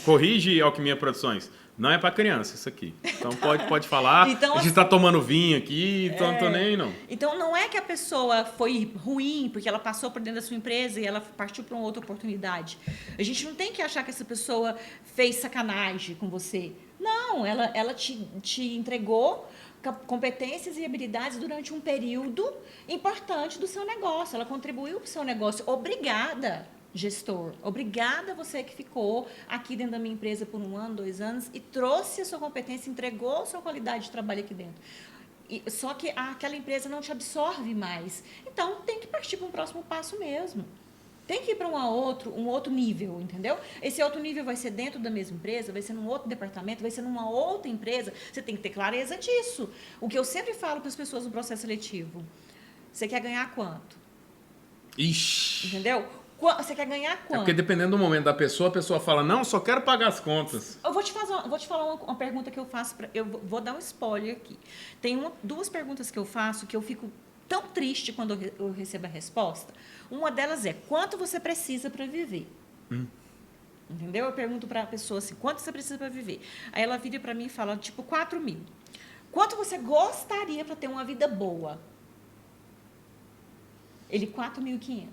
corrige Alquimia Produções. Não é para criança isso aqui. Então pode falar. Então, a gente está tomando vinho aqui, então tô nem não. Então não é que a pessoa foi ruim porque ela passou por dentro da sua empresa e ela partiu para uma outra oportunidade. A gente não tem que achar que essa pessoa fez sacanagem com você. Não, ela te entregou competências e habilidades durante um período importante do seu negócio. Ela contribuiu para o seu negócio. Obrigada, gestor. Obrigada você que ficou aqui dentro da minha empresa por 1 ano, 2 anos e trouxe a sua competência, entregou a sua qualidade de trabalho aqui dentro. Só que aquela empresa não te absorve mais. Então, tem que partir para um próximo passo mesmo. Tem que ir para um outro nível, entendeu? Esse outro nível vai ser dentro da mesma empresa, vai ser num outro departamento, vai ser numa outra empresa. Você tem que ter clareza disso. O que eu sempre falo para as pessoas no processo seletivo. Você quer ganhar quanto? Ixi. Entendeu? Você quer ganhar quanto? Porque dependendo do momento da pessoa, a pessoa fala, não, só quero pagar as contas. Eu vou te falar uma pergunta que eu faço. Eu vou dar um spoiler aqui. Tem 2 perguntas que eu faço que eu fico tão triste quando eu recebo a resposta. Uma delas é, quanto você precisa para viver? Entendeu? Eu pergunto para a pessoa assim, quanto você precisa para viver? Aí ela vira para mim e fala, tipo, 4 mil. Quanto você gostaria para ter uma vida boa? Ele, 4.500.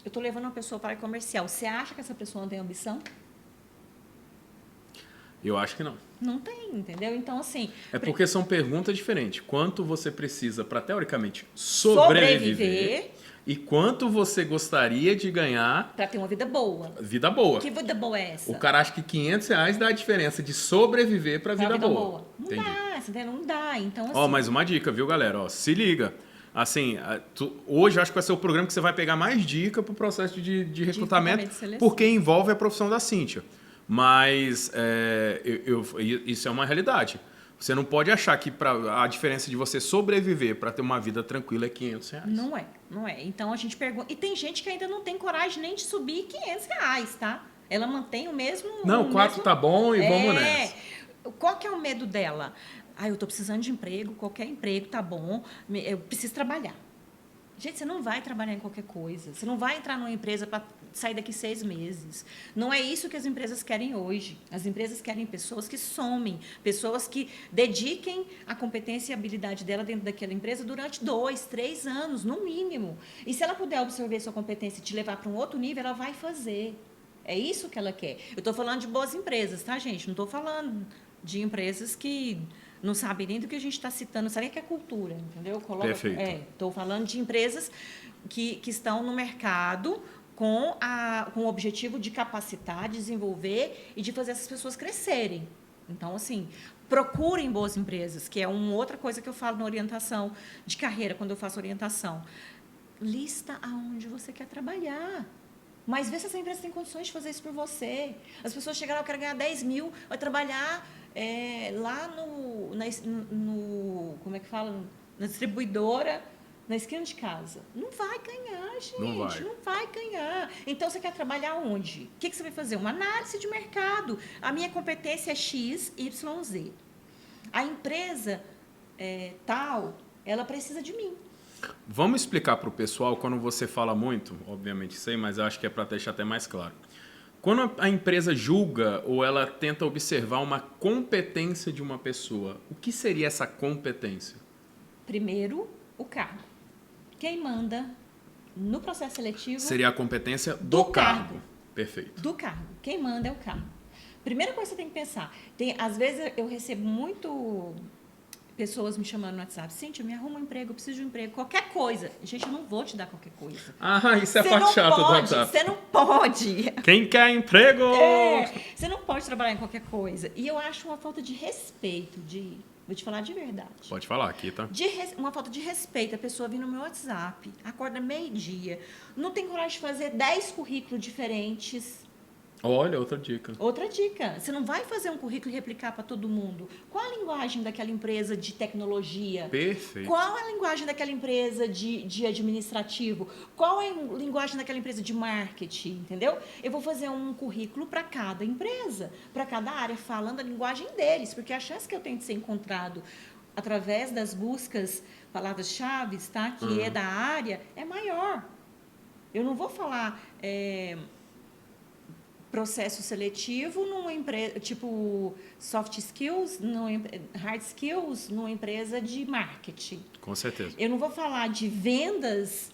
Eu estou levando uma pessoa para a área comercial. Você acha que essa pessoa não tem ambição? Eu acho que não. Não tem, entendeu? Então, assim... É porque são perguntas diferentes. Quanto você precisa para, teoricamente, sobreviver e quanto você gostaria de ganhar... Para ter uma vida boa. Vida boa. Que vida boa é essa? O cara acha que R$500 dá a diferença de sobreviver para vida boa. Não Entendi. dá, você entendeu? Não dá. Então, assim... Ó, mais uma dica, viu, galera? Ó, se liga. Assim, hoje eu acho que vai ser o programa que você vai pegar mais dica para o processo de recrutamento, porque envolve a profissão da Cíntia. Mas isso é uma realidade. Você não pode achar que a diferença de você sobreviver para ter uma vida tranquila é R$500. Não é, não é. Então a gente pergunta. E tem gente que ainda não tem coragem nem de subir R$500, tá? Ela mantém o mesmo. Não, 4 tá bom e vamos nessa. Qual que é o medo dela? Ah, eu estou precisando de emprego, qualquer emprego tá bom, eu preciso trabalhar. Gente, você não vai trabalhar em qualquer coisa. Você não vai entrar numa empresa para sair daqui 6 meses. Não é isso que as empresas querem hoje. As empresas querem pessoas que somem, pessoas que dediquem a competência e a habilidade dela dentro daquela empresa durante 2, 3 anos, no mínimo. E se ela puder absorver sua competência e te levar para um outro nível, ela vai fazer. É isso que ela quer. Eu estou falando de boas empresas, tá, gente? Não estou falando de empresas que não sabem nem do que a gente está citando, sabe o que é cultura, entendeu? Perfeito. Estou falando de empresas que estão no mercado com o objetivo de capacitar, desenvolver e de fazer essas pessoas crescerem. Então, assim, procurem boas empresas, que é uma outra coisa que eu falo na orientação de carreira, quando eu faço orientação. Lista aonde você quer trabalhar. Mas vê se essa empresa tem condições de fazer isso por você. As pessoas chegaram, eu quero ganhar 10 mil, vai trabalhar lá como é que fala? Na distribuidora, na esquina de casa. Não vai ganhar, gente. Não vai ganhar. Então, você quer trabalhar onde? O que você vai fazer? Uma análise de mercado. A minha competência é X, Y, Z. A empresa tal, ela precisa de mim. Vamos explicar para o pessoal, quando você fala muito, obviamente sei, mas eu acho que é para deixar até mais claro. Quando a empresa julga ou ela tenta observar uma competência de uma pessoa, o que seria essa competência? Primeiro, o cargo. Quem manda no processo seletivo... Seria a competência do cargo. Perfeito. Do cargo. Quem manda é o cargo. Primeira coisa que você tem que pensar. Às vezes eu recebo muito... pessoas me chamando no WhatsApp, Cíntia, me arruma um emprego, eu preciso de um emprego, qualquer coisa. Gente, eu não vou te dar qualquer coisa. Ah, isso é a parte chata do WhatsApp. Você não pode. Quem quer emprego? Você não pode trabalhar em qualquer coisa. E eu acho uma falta de respeito, vou te falar de verdade. Pode falar aqui, tá? Uma falta de respeito. A pessoa vir no meu WhatsApp, acorda meio-dia, não tem coragem de fazer 10 currículos diferentes. Olha, outra dica. Outra dica. Você não vai fazer um currículo e replicar para todo mundo. Qual a linguagem daquela empresa de tecnologia? Perfeito. Qual a linguagem daquela empresa de administrativo? Qual é a linguagem daquela empresa de marketing? Entendeu? Eu vou fazer um currículo para cada empresa, para cada área, falando a linguagem deles, porque a chance que eu tenho de ser encontrado através das buscas, palavras-chave, tá? Que é da área, é maior. Eu não vou falar... processo seletivo numa empresa, tipo soft skills, hard skills, numa empresa de marketing. Com certeza. Eu não vou falar de vendas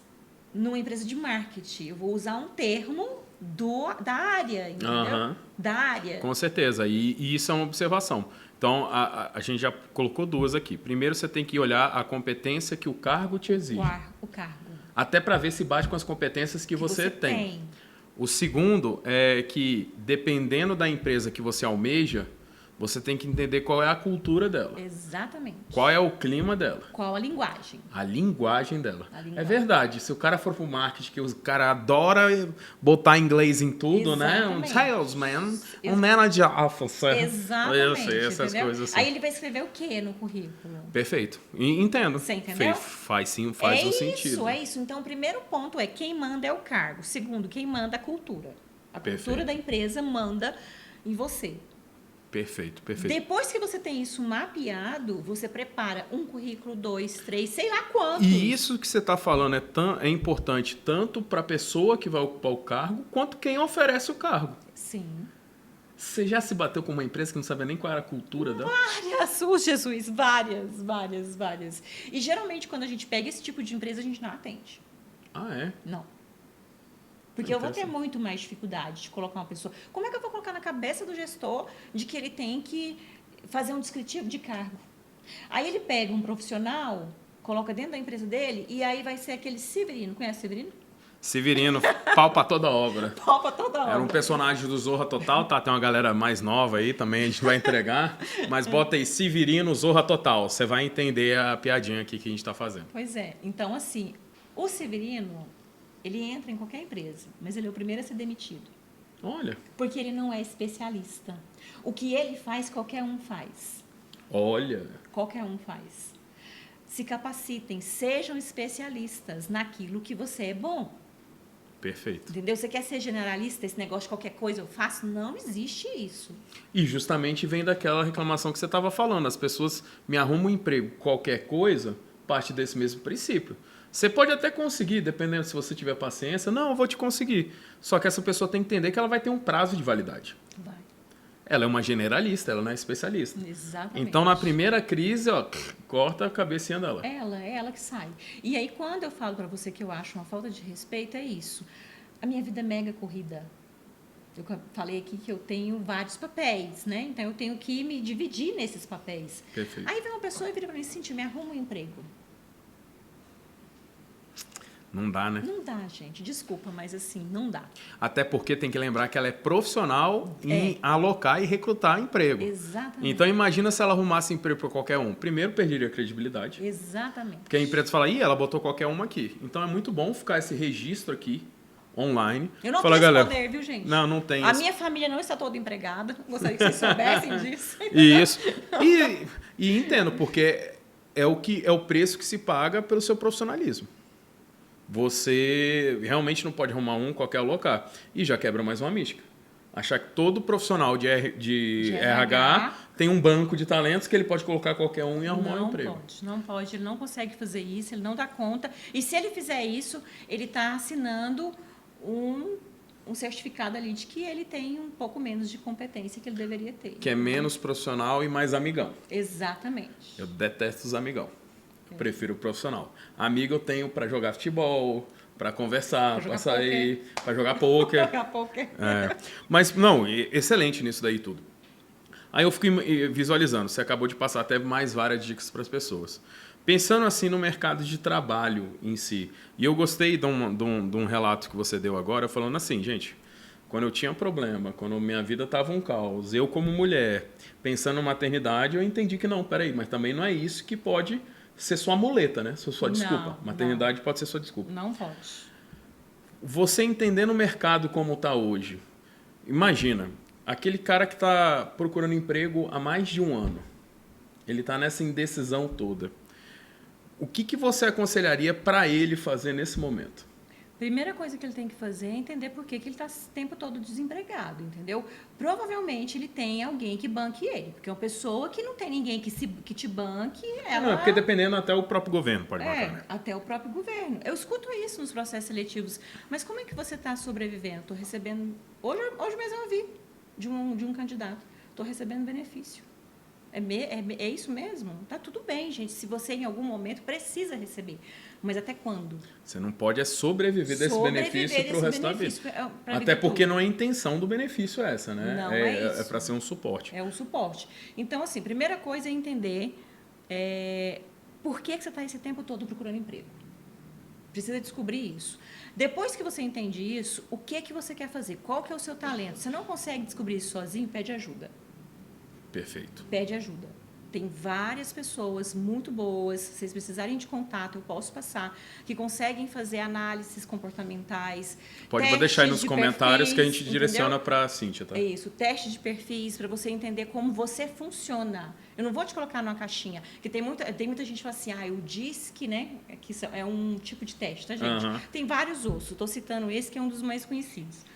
numa empresa de marketing. Eu vou usar um termo da área, entendeu? Da área. Com certeza. E isso é uma observação. Então, a gente já colocou 2 aqui. Primeiro, você tem que olhar a competência que o cargo te exige. O cargo. Até para ver se bate com as competências que você tem. O segundo é que, dependendo da empresa que você almeja, você tem que entender qual é a cultura dela. Exatamente. Qual é o clima dela. Qual a linguagem. A linguagem dela. É verdade. Se o cara for pro marketing, que o cara adora botar inglês em tudo, né? Um salesman, um manager officer. Exatamente. Essas coisas assim. Aí ele vai escrever o quê no currículo? Perfeito. Entendo. Você entendeu? Faz um sentido. É isso. Então, o primeiro ponto é quem manda é o cargo. Segundo, quem manda é a cultura. A cultura da empresa manda em você. Perfeito. Depois que você tem isso mapeado, você prepara um currículo, 2, 3, sei lá quantos. E isso que você está falando é importante tanto para a pessoa que vai ocupar o cargo, quanto quem oferece o cargo. Sim. Você já se bateu com uma empresa que não sabia nem qual era a cultura dela? Várias, Jesus, várias. E geralmente quando a gente pega esse tipo de empresa, a gente não atende. Ah, é? Não. Porque eu vou ter muito mais dificuldade de colocar uma pessoa. Como é que eu vou colocar na cabeça do gestor de que ele tem que fazer um descritivo de cargo? Aí ele pega um profissional, coloca dentro da empresa dele, e aí vai ser aquele Severino. Conhece Severino? Severino, pau pra toda obra. Pau pra toda obra. Era um personagem do Zorra Total, tá? Tem uma galera mais nova aí também, a gente vai entregar. Mas bota aí, Severino, Zorra Total. Você vai entender a piadinha aqui que a gente tá fazendo. Pois é. Então, assim, o Severino, ele entra em qualquer empresa, mas ele é o primeiro a ser demitido. Olha. Porque ele não é especialista. O que ele faz, qualquer um faz. Olha. Qualquer um faz. Se capacitem, sejam especialistas naquilo que você é bom. Perfeito. Entendeu? Você quer ser generalista, esse negócio de qualquer coisa eu faço? Não existe isso. E justamente vem daquela reclamação que você estava falando. As pessoas me arrumam um emprego, qualquer coisa, parte desse mesmo princípio. Você pode até conseguir, dependendo se você tiver paciência. Não, eu vou te conseguir. Só que essa pessoa tem que entender que ela vai ter um prazo de validade. Vai. Ela é uma generalista, ela não é especialista. Exatamente. Então, na primeira crise, ó, corta a cabecinha dela. É ela que sai. E aí, quando eu falo para você que eu acho uma falta de respeito, é isso. A minha vida é mega corrida. Eu falei aqui que eu tenho vários papéis, né? Então, eu tenho que me dividir nesses papéis. Perfeito. Aí vem uma pessoa e vira para mim assim, me arruma um emprego. Não dá, né? Não dá, gente. Desculpa, mas assim, não dá. Até porque tem que lembrar que ela é profissional em alocar e recrutar emprego. Exatamente. Então, imagina se ela arrumasse emprego para qualquer um. Primeiro, perderia a credibilidade. Exatamente. Porque a empresa fala, ih, ela botou qualquer uma aqui. Então, é muito bom ficar esse registro aqui, online. Eu não Fala, tenho esse galera, poder, viu, gente? Não tem. A minha família não está toda empregada. Gostaria que vocês soubessem disso. Isso. E entendo, porque é o preço que se paga pelo seu profissionalismo. Você realmente não pode arrumar qualquer alocar. E já quebra mais uma mística. Achar que todo profissional de RH tem um banco de talentos que ele pode colocar qualquer um e arrumar um emprego. Não pode. Ele não consegue fazer isso, ele não dá conta. E se ele fizer isso, ele está assinando um certificado ali de que ele tem um pouco menos de competência que ele deveria ter. Que é menos profissional e mais amigão. Exatamente. Eu detesto os amigão. Prefiro o profissional. Amigo eu tenho para jogar futebol, para conversar, para sair, para jogar pôquer. Mas, não, excelente nisso daí tudo. Aí eu fico visualizando, você acabou de passar até mais várias dicas para as pessoas. Pensando assim no mercado de trabalho em si, e eu gostei de um relato que você deu agora, falando assim, gente, quando eu tinha problema, quando minha vida estava um caos, eu como mulher, pensando em maternidade, eu entendi que não, peraí, mas também não é isso que pode ser sua muleta, né? Sua desculpa. Maternidade pode ser sua desculpa. Não pode. Você entendendo o mercado como está hoje, imagina, aquele cara que está procurando emprego há mais de um ano, ele está nessa indecisão toda. O que você aconselharia para ele fazer nesse momento? Primeira coisa que ele tem que fazer é entender por que ele está o tempo todo desempregado, entendeu? Provavelmente ele tem alguém que banque ele, porque uma pessoa que não tem ninguém que te banque, ela... Não, porque dependendo até o próprio governo pode bancar, né? Até o próprio governo. Eu escuto isso nos processos seletivos. Mas como é que você está sobrevivendo? Estou recebendo... Hoje mesmo eu vi de um candidato. Estou recebendo benefício. É isso mesmo? Tá tudo bem, gente. Se você em algum momento precisa receber. Mas até quando? Você não pode sobreviver desse benefício para o resto da vida. Até porque não é a intenção do benefício essa, né? Não é isso. É para ser um suporte. É um suporte. Então, assim, primeira coisa é entender por que você está esse tempo todo procurando emprego. Precisa descobrir isso. Depois que você entende isso, o que você quer fazer? Qual que é o seu talento? Você não consegue descobrir isso sozinho? Pede ajuda. Perfeito. Pede ajuda. Tem várias pessoas muito boas, se vocês precisarem de contato, eu posso passar, que conseguem fazer análises comportamentais. Pode deixar aí nos comentários perfis, que a gente direciona para a Cíntia, tá? É isso, teste de perfis, para você entender como você funciona. Eu não vou te colocar numa caixinha, porque tem muita gente que fala assim, o DISC, né? Que é um tipo de teste, tá, gente? Tem vários outros, estou citando esse que é um dos mais conhecidos.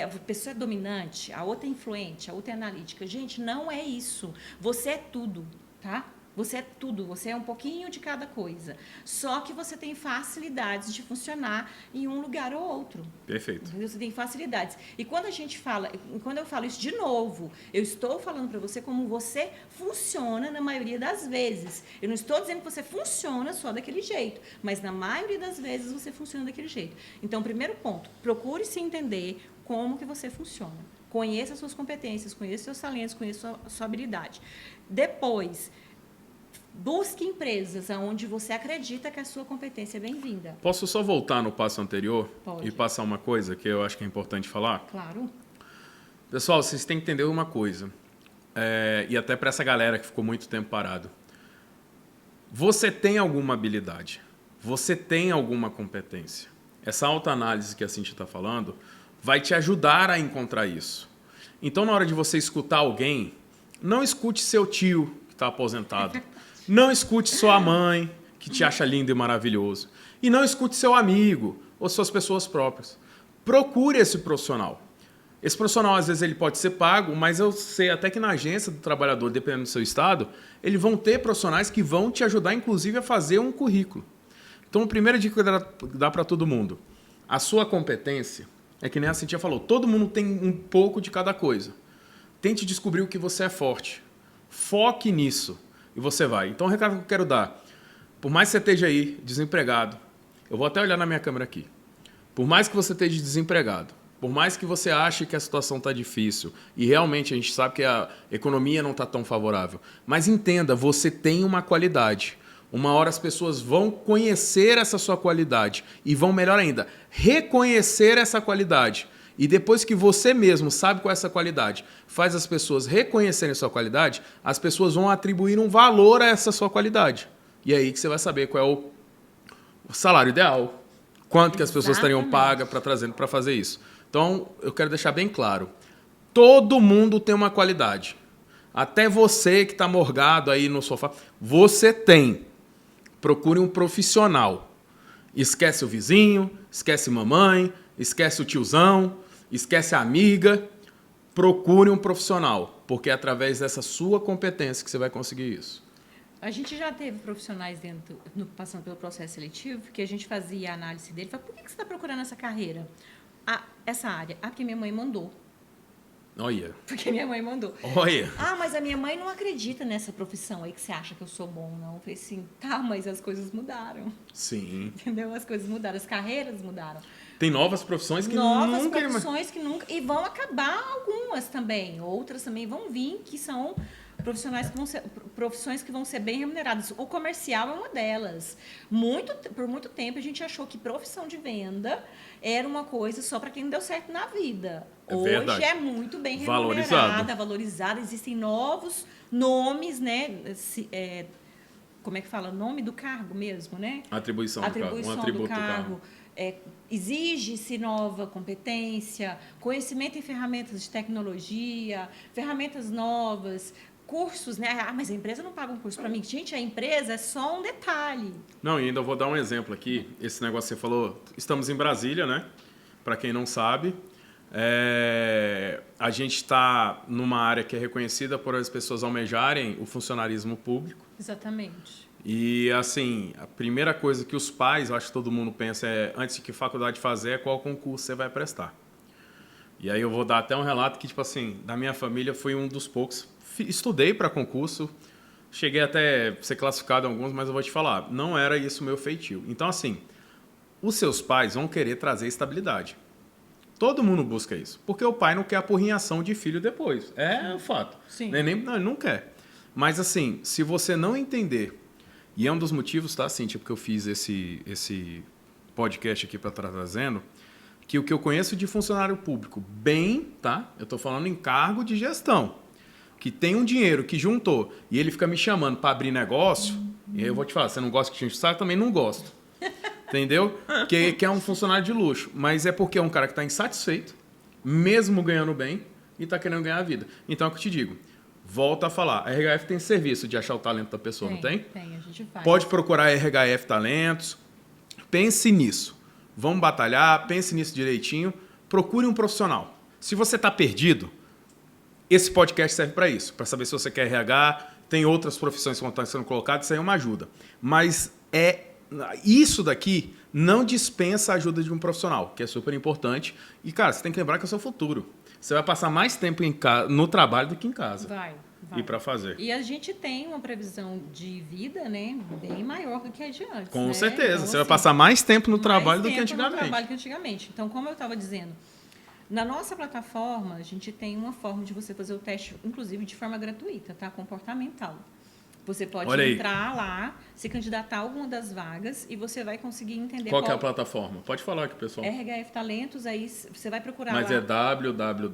A pessoa é dominante, a outra é influente, a outra é analítica. Gente, não é isso. Você é tudo, tá? Você é tudo, você é um pouquinho de cada coisa. Só que você tem facilidades de funcionar em um lugar ou outro. Perfeito. Entendeu? Você tem facilidades. E quando eu falo isso de novo, eu estou falando para você como você funciona na maioria das vezes. Eu não estou dizendo que você funciona só daquele jeito, mas na maioria das vezes você funciona daquele jeito. Então, primeiro ponto, procure se entender como que você funciona. Conheça as suas competências, conheça os seus talentos, conheça a sua habilidade. Depois, busque empresas onde você acredita que a sua competência é bem-vinda. Posso só voltar no passo anterior? Pode. E passar uma coisa que eu acho que é importante falar? Claro. Pessoal, vocês têm que entender uma coisa. E até para essa galera que ficou muito tempo parado. Você tem alguma habilidade. Você tem alguma competência. Essa autoanálise que a Cíntia está falando vai te ajudar a encontrar isso. Então, na hora de você escutar alguém, não escute seu tio que está aposentado. Não escute sua mãe, que te acha lindo e maravilhoso. E não escute seu amigo ou suas pessoas próprias. Procure esse profissional. Esse profissional, às vezes, ele pode ser pago, mas eu sei até que na agência do trabalhador, dependendo do seu estado, eles vão ter profissionais que vão te ajudar, inclusive, a fazer um currículo. Então, a primeira dica que eu dá para todo mundo, a sua competência, é que nem a Cintia falou, todo mundo tem um pouco de cada coisa. Tente descobrir o que você é forte. Foque nisso e você vai. Então, o recado que eu quero dar, por mais que você esteja aí desempregado, eu vou até olhar na minha câmera aqui, por mais que você esteja desempregado, por mais que você ache que a situação está difícil, e realmente a gente sabe que a economia não está tão favorável, mas entenda, você tem uma qualidade. Uma hora as pessoas vão conhecer essa sua qualidade e vão, melhor ainda, reconhecer essa qualidade. E depois que você mesmo sabe qual é essa qualidade, faz as pessoas reconhecerem a sua qualidade, as pessoas vão atribuir um valor a essa sua qualidade. E é aí que você vai saber qual é o salário ideal, quanto que as pessoas estariam pagas para fazer isso. Então, eu quero deixar bem claro, todo mundo tem uma qualidade. Até você que está morgado aí no sofá, você tem. Procure um profissional. Esquece o vizinho, esquece mamãe, esquece o tiozão, esquece a amiga. Procure um profissional, porque é através dessa sua competência que você vai conseguir isso. A gente já teve profissionais passando pelo processo seletivo, que a gente fazia a análise dele. Fala, por que você está procurando essa carreira? Essa área? Porque minha mãe mandou. Olha. Porque minha mãe mandou. Olha. Mas a minha mãe não acredita nessa profissão aí que você acha que eu sou bom, não. Eu falei assim, mas as coisas mudaram. Sim. Entendeu? As coisas mudaram, as carreiras mudaram. Tem novas profissões que nunca... E vão acabar algumas também. Outras também vão vir, que são profissões que vão ser bem remuneradas. O comercial é uma delas. Por muito tempo a gente achou que profissão de venda era uma coisa só para quem deu certo na vida. Hoje é muito bem remunerada, valorizada. Existem novos nomes, né? Como é que fala? Nome do cargo mesmo, né? Atribuição do cargo. Exige-se nova competência, conhecimento em ferramentas de tecnologia, ferramentas novas, cursos, né? Mas a empresa não paga um curso para mim. Gente, a empresa é só um detalhe. Não, e ainda vou dar um exemplo aqui. Esse negócio que você falou, estamos em Brasília, né? Para quem não sabe, a gente está numa área que é reconhecida por as pessoas almejarem o funcionarismo público. Exatamente. E, assim, a primeira coisa que os pais, eu acho que todo mundo pensa antes de que faculdade fazer, é qual concurso você vai prestar. E aí eu vou dar até um relato que, tipo assim, da minha família fui um dos poucos. Estudei para concurso, cheguei até a ser classificado em alguns, mas eu vou te falar, não era isso o meu feitio. Então, assim, os seus pais vão querer trazer estabilidade. Todo mundo busca isso, porque o pai não quer apurrinhação de filho depois. É um fato. Sim. Não, ele não quer. Mas, assim, se você não entender, e é um dos motivos, tá, Cíntia, porque eu fiz esse podcast aqui para estar trazendo, que o que eu conheço de funcionário público bem, tá? Eu estou falando em cargo de gestão, que tem um dinheiro que juntou e ele fica me chamando para abrir negócio, e aí eu vou te falar, você não gosta que a gente sabe? Também não gosto. Entendeu? Que é um funcionário de luxo, mas é porque é um cara que está insatisfeito, mesmo ganhando bem, e está querendo ganhar a vida. Então é o que eu te digo. Volta a falar, a RHF tem serviço de achar o talento da pessoa, não tem? Tem, a gente faz. Pode procurar a RHF Talentos, pense nisso. Vamos batalhar, pense nisso direitinho, procure um profissional. Se você está perdido, esse podcast serve para isso, para saber se você quer RH, tem outras profissões que estão sendo colocadas, isso aí é uma ajuda. Mas isso daqui não dispensa a ajuda de um profissional, que é super importante. E, cara, você tem que lembrar que é o seu futuro. Você vai passar mais tempo no trabalho do que em casa. Vai. E para fazer. E a gente tem uma previsão de vida, né, bem maior do que a de antes. Com né? certeza. Então, você vai passar mais tempo no trabalho do que no antigamente. trabalho que antigamente. Então, como eu estava dizendo, na nossa plataforma, a gente tem uma forma de você fazer o teste, inclusive de forma gratuita, tá? Comportamental. Você pode entrar lá, se candidatar a alguma das vagas e você vai conseguir entender qual que é a plataforma. Pode falar aqui, pessoal. RHF Talentos, aí você vai procurar Mas lá. é www.RHF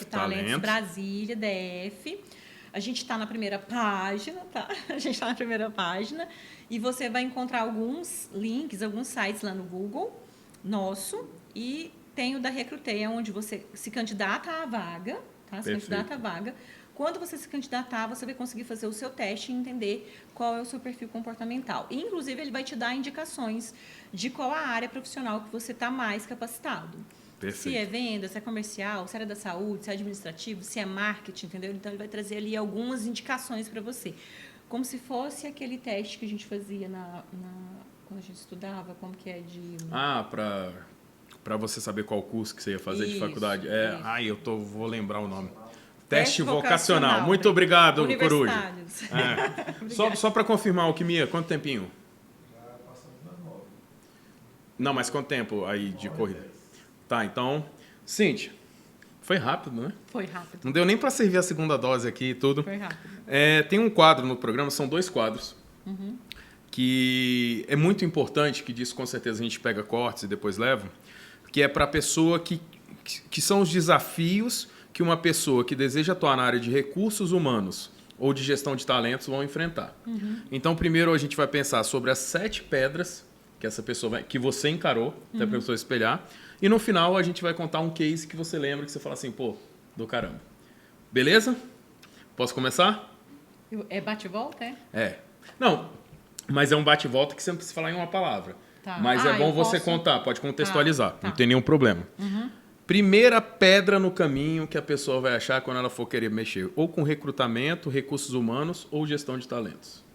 Talentos Brasília, DF. A gente está na primeira página, tá? A gente está na primeira página e você vai encontrar alguns links, alguns sites lá no Google, nosso, e tem o da Recruteia, onde você se candidata à vaga, tá? Se candidata à vaga. Quando você se candidatar, você vai conseguir fazer o seu teste e entender qual é o seu perfil comportamental. E, inclusive, ele vai te dar indicações de qual a área profissional que você está mais capacitado. Perfeito. Se é venda, se é comercial, se é área da saúde, se é administrativo, se é marketing, entendeu? Então, ele vai trazer ali algumas indicações para você. Como se fosse aquele teste que a gente fazia quando a gente estudava, como que é de... para você saber qual curso que você ia fazer de faculdade. Vou lembrar o nome. Teste vocacional. Muito obrigado, Coruja. Só para confirmar, Alquimia, quanto tempinho? Já passamos das 9. Não, mas quanto tempo aí de corrida? Tá, então... Cíntia, foi rápido, né? Foi rápido. Não deu nem para servir a segunda dose aqui e tudo. Foi rápido. Tem um quadro no programa, são 2 quadros, que é muito importante, que disso com certeza a gente pega cortes e depois leva, que é para a pessoa que são os desafios que uma pessoa que deseja atuar na área de recursos humanos ou de gestão de talentos vão enfrentar. Então, primeiro a gente vai pensar sobre as 7 pedras que essa pessoa que você encarou, até para a pessoa espelhar. E no final a gente vai contar um case que você lembra, que você fala assim, pô, do caramba. Beleza? Posso começar? É bate-volta, é? Não, mas é um bate-volta que você não precisa falar em uma palavra. Tá. Mas é bom você contar, pode contextualizar, não tem nenhum problema. Primeira pedra no caminho que a pessoa vai achar quando ela for querer mexer ou com recrutamento, recursos humanos ou gestão de talentos.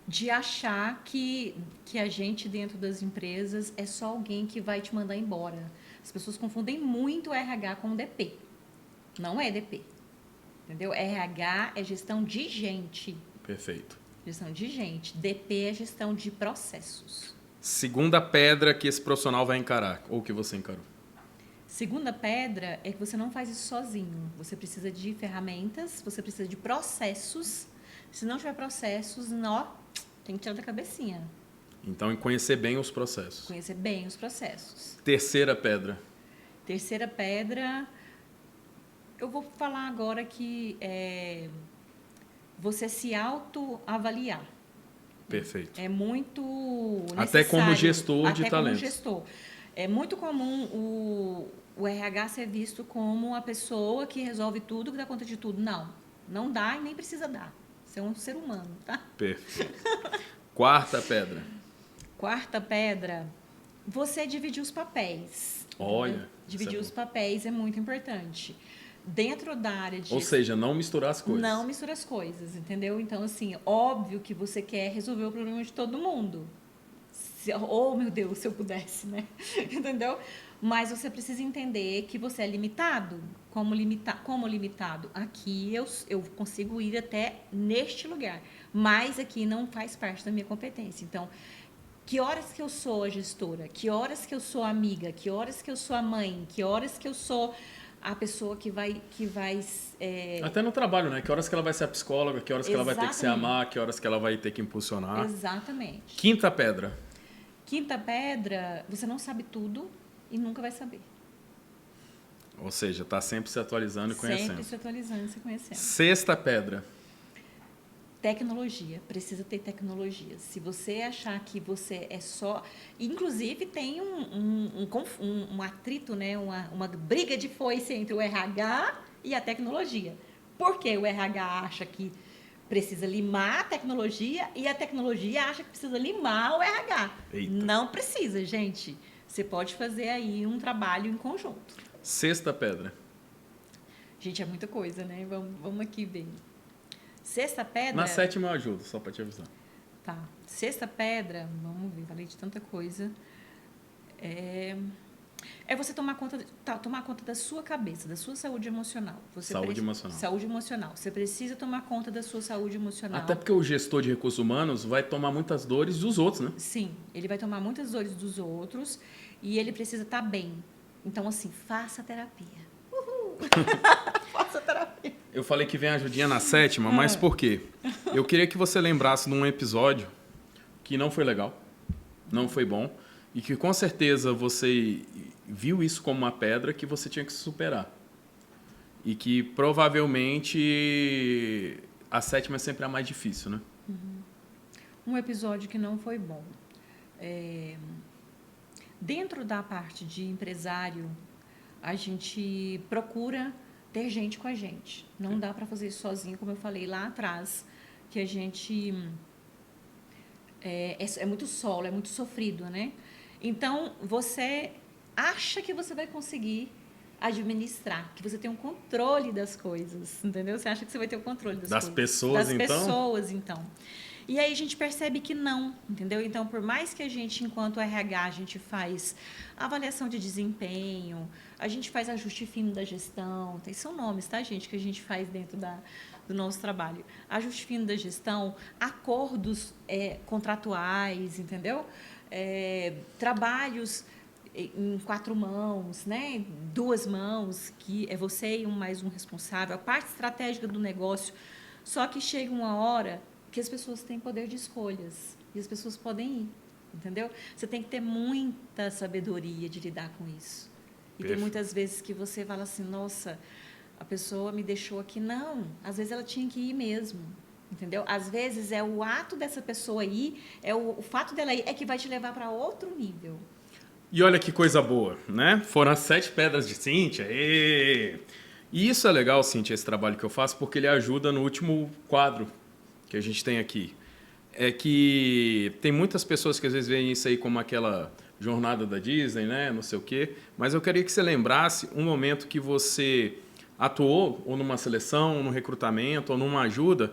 De achar que a gente dentro das empresas é só alguém que vai te mandar embora. As pessoas confundem muito o RH com o DP. Não é DP. Entendeu? RH é gestão de gente. Perfeito. Gestão de gente. DP é gestão de processos. Segunda pedra que esse profissional vai encarar, ou que você encarou. Segunda pedra é que você não faz isso sozinho. Você precisa de ferramentas, você precisa de processos. Se não tiver processos, tem que tirar da cabecinha. Então, conhecer bem os processos. Conhecer bem os processos. Terceira pedra. Terceira pedra, eu vou falar agora que você se autoavaliar. Perfeito. É muito necessário. Até como gestor de talentos. Como gestor. É muito comum o RH ser visto como a pessoa que resolve tudo, que dá conta de tudo. Não dá e nem precisa dar. Você é um ser humano, tá? Perfeito. Quarta pedra. Quarta pedra, você dividir os papéis. Olha. Dividir os papéis é muito importante. Dentro da área de... Ou seja, não misturar as coisas. Não misturar as coisas, entendeu? Então, assim, óbvio que você quer resolver o problema de todo mundo. Oh, meu Deus, se eu pudesse, né? Entendeu? Mas você precisa entender que você é limitado. Como limitado? Aqui eu consigo ir até neste lugar, mas aqui não faz parte da minha competência. Então, que horas que eu sou a gestora? Que horas que eu sou a amiga? Que horas que eu sou a mãe? Que horas que eu sou a pessoa que vai Até no trabalho, né? Que horas que ela vai ser a psicóloga? Que horas que ela vai ter que se amar? Que horas que ela vai ter que impulsionar? Exatamente. Quinta pedra. Quinta pedra, você não sabe tudo e nunca vai saber. Ou seja, está sempre se atualizando e conhecendo. Sempre se atualizando e se conhecendo. Sexta pedra. Tecnologia. Precisa ter tecnologia. Se você achar que você é só... Inclusive, tem um atrito, né? uma briga de foice entre o RH e a tecnologia. Por que o RH acha que precisa limar a tecnologia e a tecnologia acha que precisa limar o RH? Eita. Não precisa, gente. Você pode fazer aí um trabalho em conjunto. Sexta pedra. Gente, é muita coisa, né? Vamos aqui ver. Sexta pedra... Na sétima eu ajudo, só para te avisar. Tá. Sexta pedra, vamos ver, falei de tanta coisa. É você tomar conta da sua cabeça, da sua saúde emocional. Emocional. Saúde emocional. Você precisa tomar conta da sua saúde emocional. Até porque o gestor de recursos humanos vai tomar muitas dores dos outros, né? Sim, ele vai tomar muitas dores dos outros e ele precisa estar bem. Então, assim, faça terapia. Uhul! Faça terapia. Eu falei que vem a ajudinha na sétima, mas por quê? Eu queria que você lembrasse de um episódio que não foi legal, não foi bom, e que com certeza você viu isso como uma pedra que você tinha que superar. E que provavelmente a sétima é sempre a mais difícil, né? Um episódio que não foi bom. Dentro da parte de empresário, a gente procura ter gente com a gente. Não dá para fazer isso sozinho, como eu falei lá atrás, que a gente... É muito solo, é muito sofrido, né? Então, você acha que você vai conseguir administrar, que você tem um controle das coisas, entendeu? Você acha que você vai ter o controle das coisas. Das pessoas, então. E aí a gente percebe que não, entendeu? Então, por mais que a gente, enquanto RH, a gente faz avaliação de desempenho, a gente faz ajuste fino da gestão, são nomes, tá, gente, que a gente faz dentro do nosso trabalho. Ajuste fino da gestão, acordos contratuais, entendeu? Trabalhos em 4 mãos, né? 2 mãos, que é você e mais um responsável, a parte estratégica do negócio. Só que chega uma hora que as pessoas têm poder de escolhas e as pessoas podem ir, entendeu? Você tem que ter muita sabedoria de lidar com isso. E tem muitas vezes que você fala assim, nossa, a pessoa me deixou aqui. Não, às vezes ela tinha que ir mesmo, entendeu? Às vezes é o ato dessa pessoa ir, o fato dela ir é que vai te levar para outro nível. E olha que coisa boa, né? Foram as 7 pedras de Cíntia. E isso é legal, Cíntia, esse trabalho que eu faço, porque ele ajuda no último quadro que a gente tem aqui. É que tem muitas pessoas que às vezes veem isso aí como aquela jornada da Disney, né? Não sei o quê. Mas eu queria que você lembrasse um momento que você atuou, ou numa seleção, ou num recrutamento, ou numa ajuda,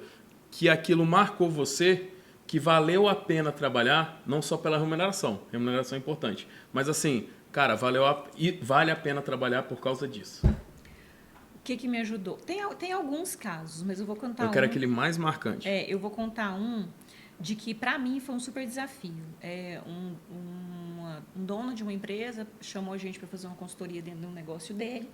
que aquilo marcou você, que valeu a pena trabalhar, não só pela remuneração é importante, mas assim, cara, vale a pena trabalhar por causa disso. O que me ajudou? Tem alguns casos, mas eu vou contar Eu quero aquele mais marcante. Eu vou contar um de que, para mim, foi um super desafio. Um dono de uma empresa chamou a gente para fazer uma consultoria dentro de um negócio dele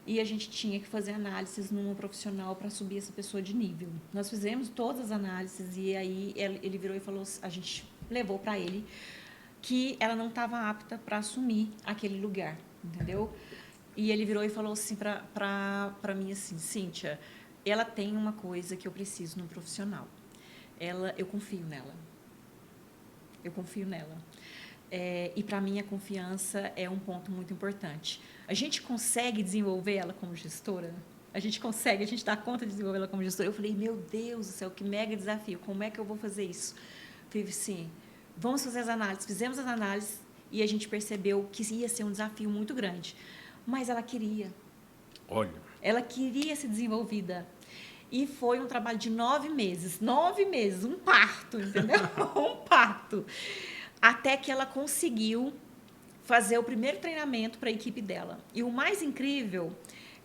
e a gente tinha que fazer análises numa profissional para subir essa pessoa de nível. Nós fizemos todas as análises e aí ele virou e falou, a gente levou para ele que ela não estava apta para assumir aquele lugar, entendeu? E ele virou e falou assim para mim assim, Cíntia, ela tem uma coisa que eu preciso no profissional. Eu confio nela. Eu confio nela. E para mim a confiança é um ponto muito importante. A gente consegue desenvolver ela como gestora? A gente dá conta de desenvolver ela como gestora? Eu falei, meu Deus do céu, que mega desafio, como é que eu vou fazer isso? Falei assim, vamos fazer as análises. Fizemos as análises e a gente percebeu que ia ser um desafio muito grande. Mas ela queria. Olha. Ela queria ser desenvolvida. E foi um trabalho de 9 meses. 9 meses, um parto, entendeu? Um parto. Até que ela conseguiu fazer o primeiro treinamento para a equipe dela. E o mais incrível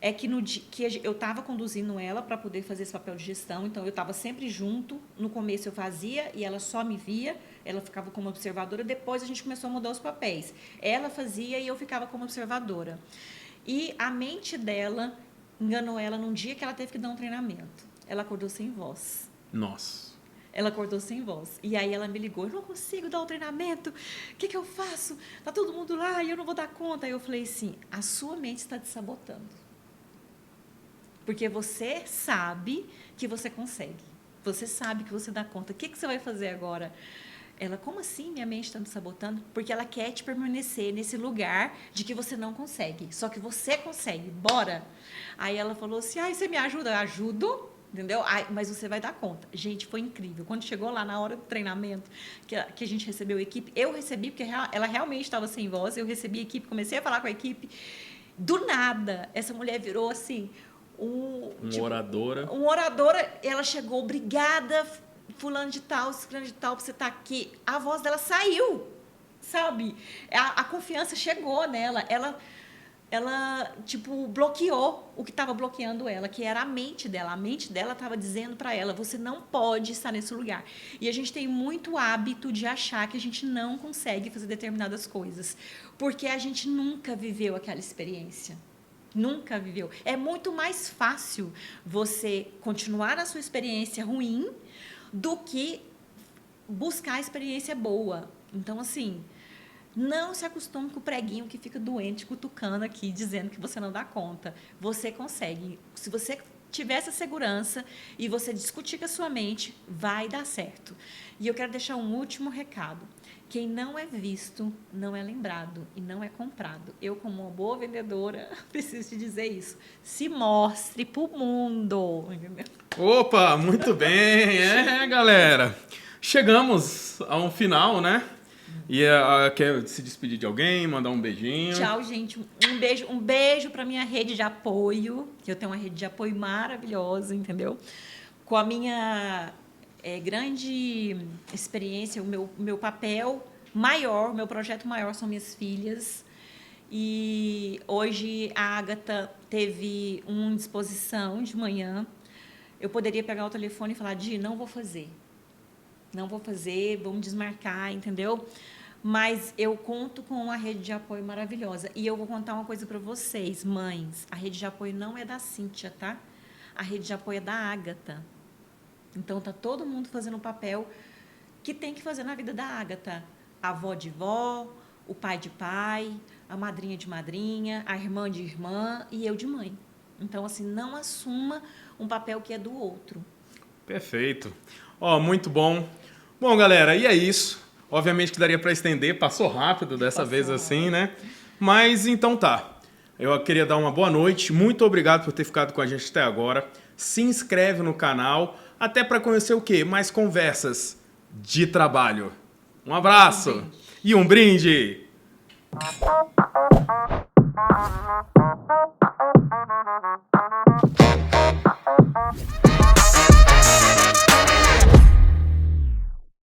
é que no dia que eu estava conduzindo ela para poder fazer esse papel de gestão, então eu estava sempre junto. No começo eu fazia e ela só me via, ela ficava como observadora. Depois a gente começou a mudar os papéis. Ela fazia e eu ficava como observadora. E a mente dela enganou ela num dia que ela teve que dar um treinamento. Ela acordou sem voz. Nossa. Ela acordou sem voz. E aí ela me ligou, eu não consigo dar o treinamento, o que eu faço? Está todo mundo lá e eu não vou dar conta. Aí eu falei assim, a sua mente está te sabotando. Porque você sabe que você consegue. Você sabe que você dá conta. O que você vai fazer agora? Ela, como assim minha mente está me sabotando? Porque ela quer te permanecer nesse lugar de que você não consegue. Só que você consegue, bora. Aí ela falou assim, você me ajuda? Eu ajudo. Entendeu? Mas você vai dar conta. Gente, foi incrível. Quando chegou lá na hora do treinamento, que a gente recebeu a equipe, eu recebi, porque ela realmente estava sem voz, eu recebi a equipe, comecei a falar com a equipe. Do nada, essa mulher virou assim, Oradora. Uma oradora, ela chegou, obrigada, fulano de tal, por você estar aqui. A voz dela saiu, sabe? A confiança chegou nela. Ela, tipo, bloqueou o que estava bloqueando ela, que era a mente dela. A mente dela estava dizendo para ela, você não pode estar nesse lugar. E a gente tem muito hábito de achar que a gente não consegue fazer determinadas coisas, porque a gente nunca viveu aquela experiência. Nunca viveu. É muito mais fácil você continuar na sua experiência ruim do que buscar a experiência boa. Então, assim, não se acostume com o preguinho que fica doente, cutucando aqui, dizendo que você não dá conta. Você consegue. Se você tiver essa segurança e você discutir com a sua mente, vai dar certo. E eu quero deixar um último recado. Quem não é visto, não é lembrado e não é comprado. Eu, como uma boa vendedora, preciso te dizer isso. Se mostre pro mundo, entendeu? Opa, muito bem. Galera. Chegamos a um final, né? E quer se despedir de alguém, mandar um beijinho? Tchau, gente. Um beijo para minha rede de apoio, que eu tenho uma rede de apoio maravilhosa, entendeu? Com a minha grande experiência, o meu papel maior, o meu projeto maior são minhas filhas. E hoje a Agatha teve uma indisposição de manhã. Eu poderia pegar o telefone e falar, Di, não vou fazer. Não vou fazer, vamos desmarcar, entendeu? Mas eu conto com uma rede de apoio maravilhosa. E eu vou contar uma coisa para vocês, mães. A rede de apoio não é da Cíntia, tá? A rede de apoio é da Agatha. Então, tá todo mundo fazendo o papel que tem que fazer na vida da Agatha. A avó de vó, o pai de pai, a madrinha de madrinha, a irmã de irmã e eu de mãe. Então, assim, não assuma um papel que é do outro. Perfeito. Muito bom. Bom, galera, e é isso. Obviamente que daria para estender, passou rápido dessa vez assim, né? Mas então tá. Eu queria dar uma boa noite. Muito obrigado por ter ficado com a gente até agora. Se inscreve no canal, até para conhecer o quê? Mais conversas de trabalho. Um abraço e um brinde!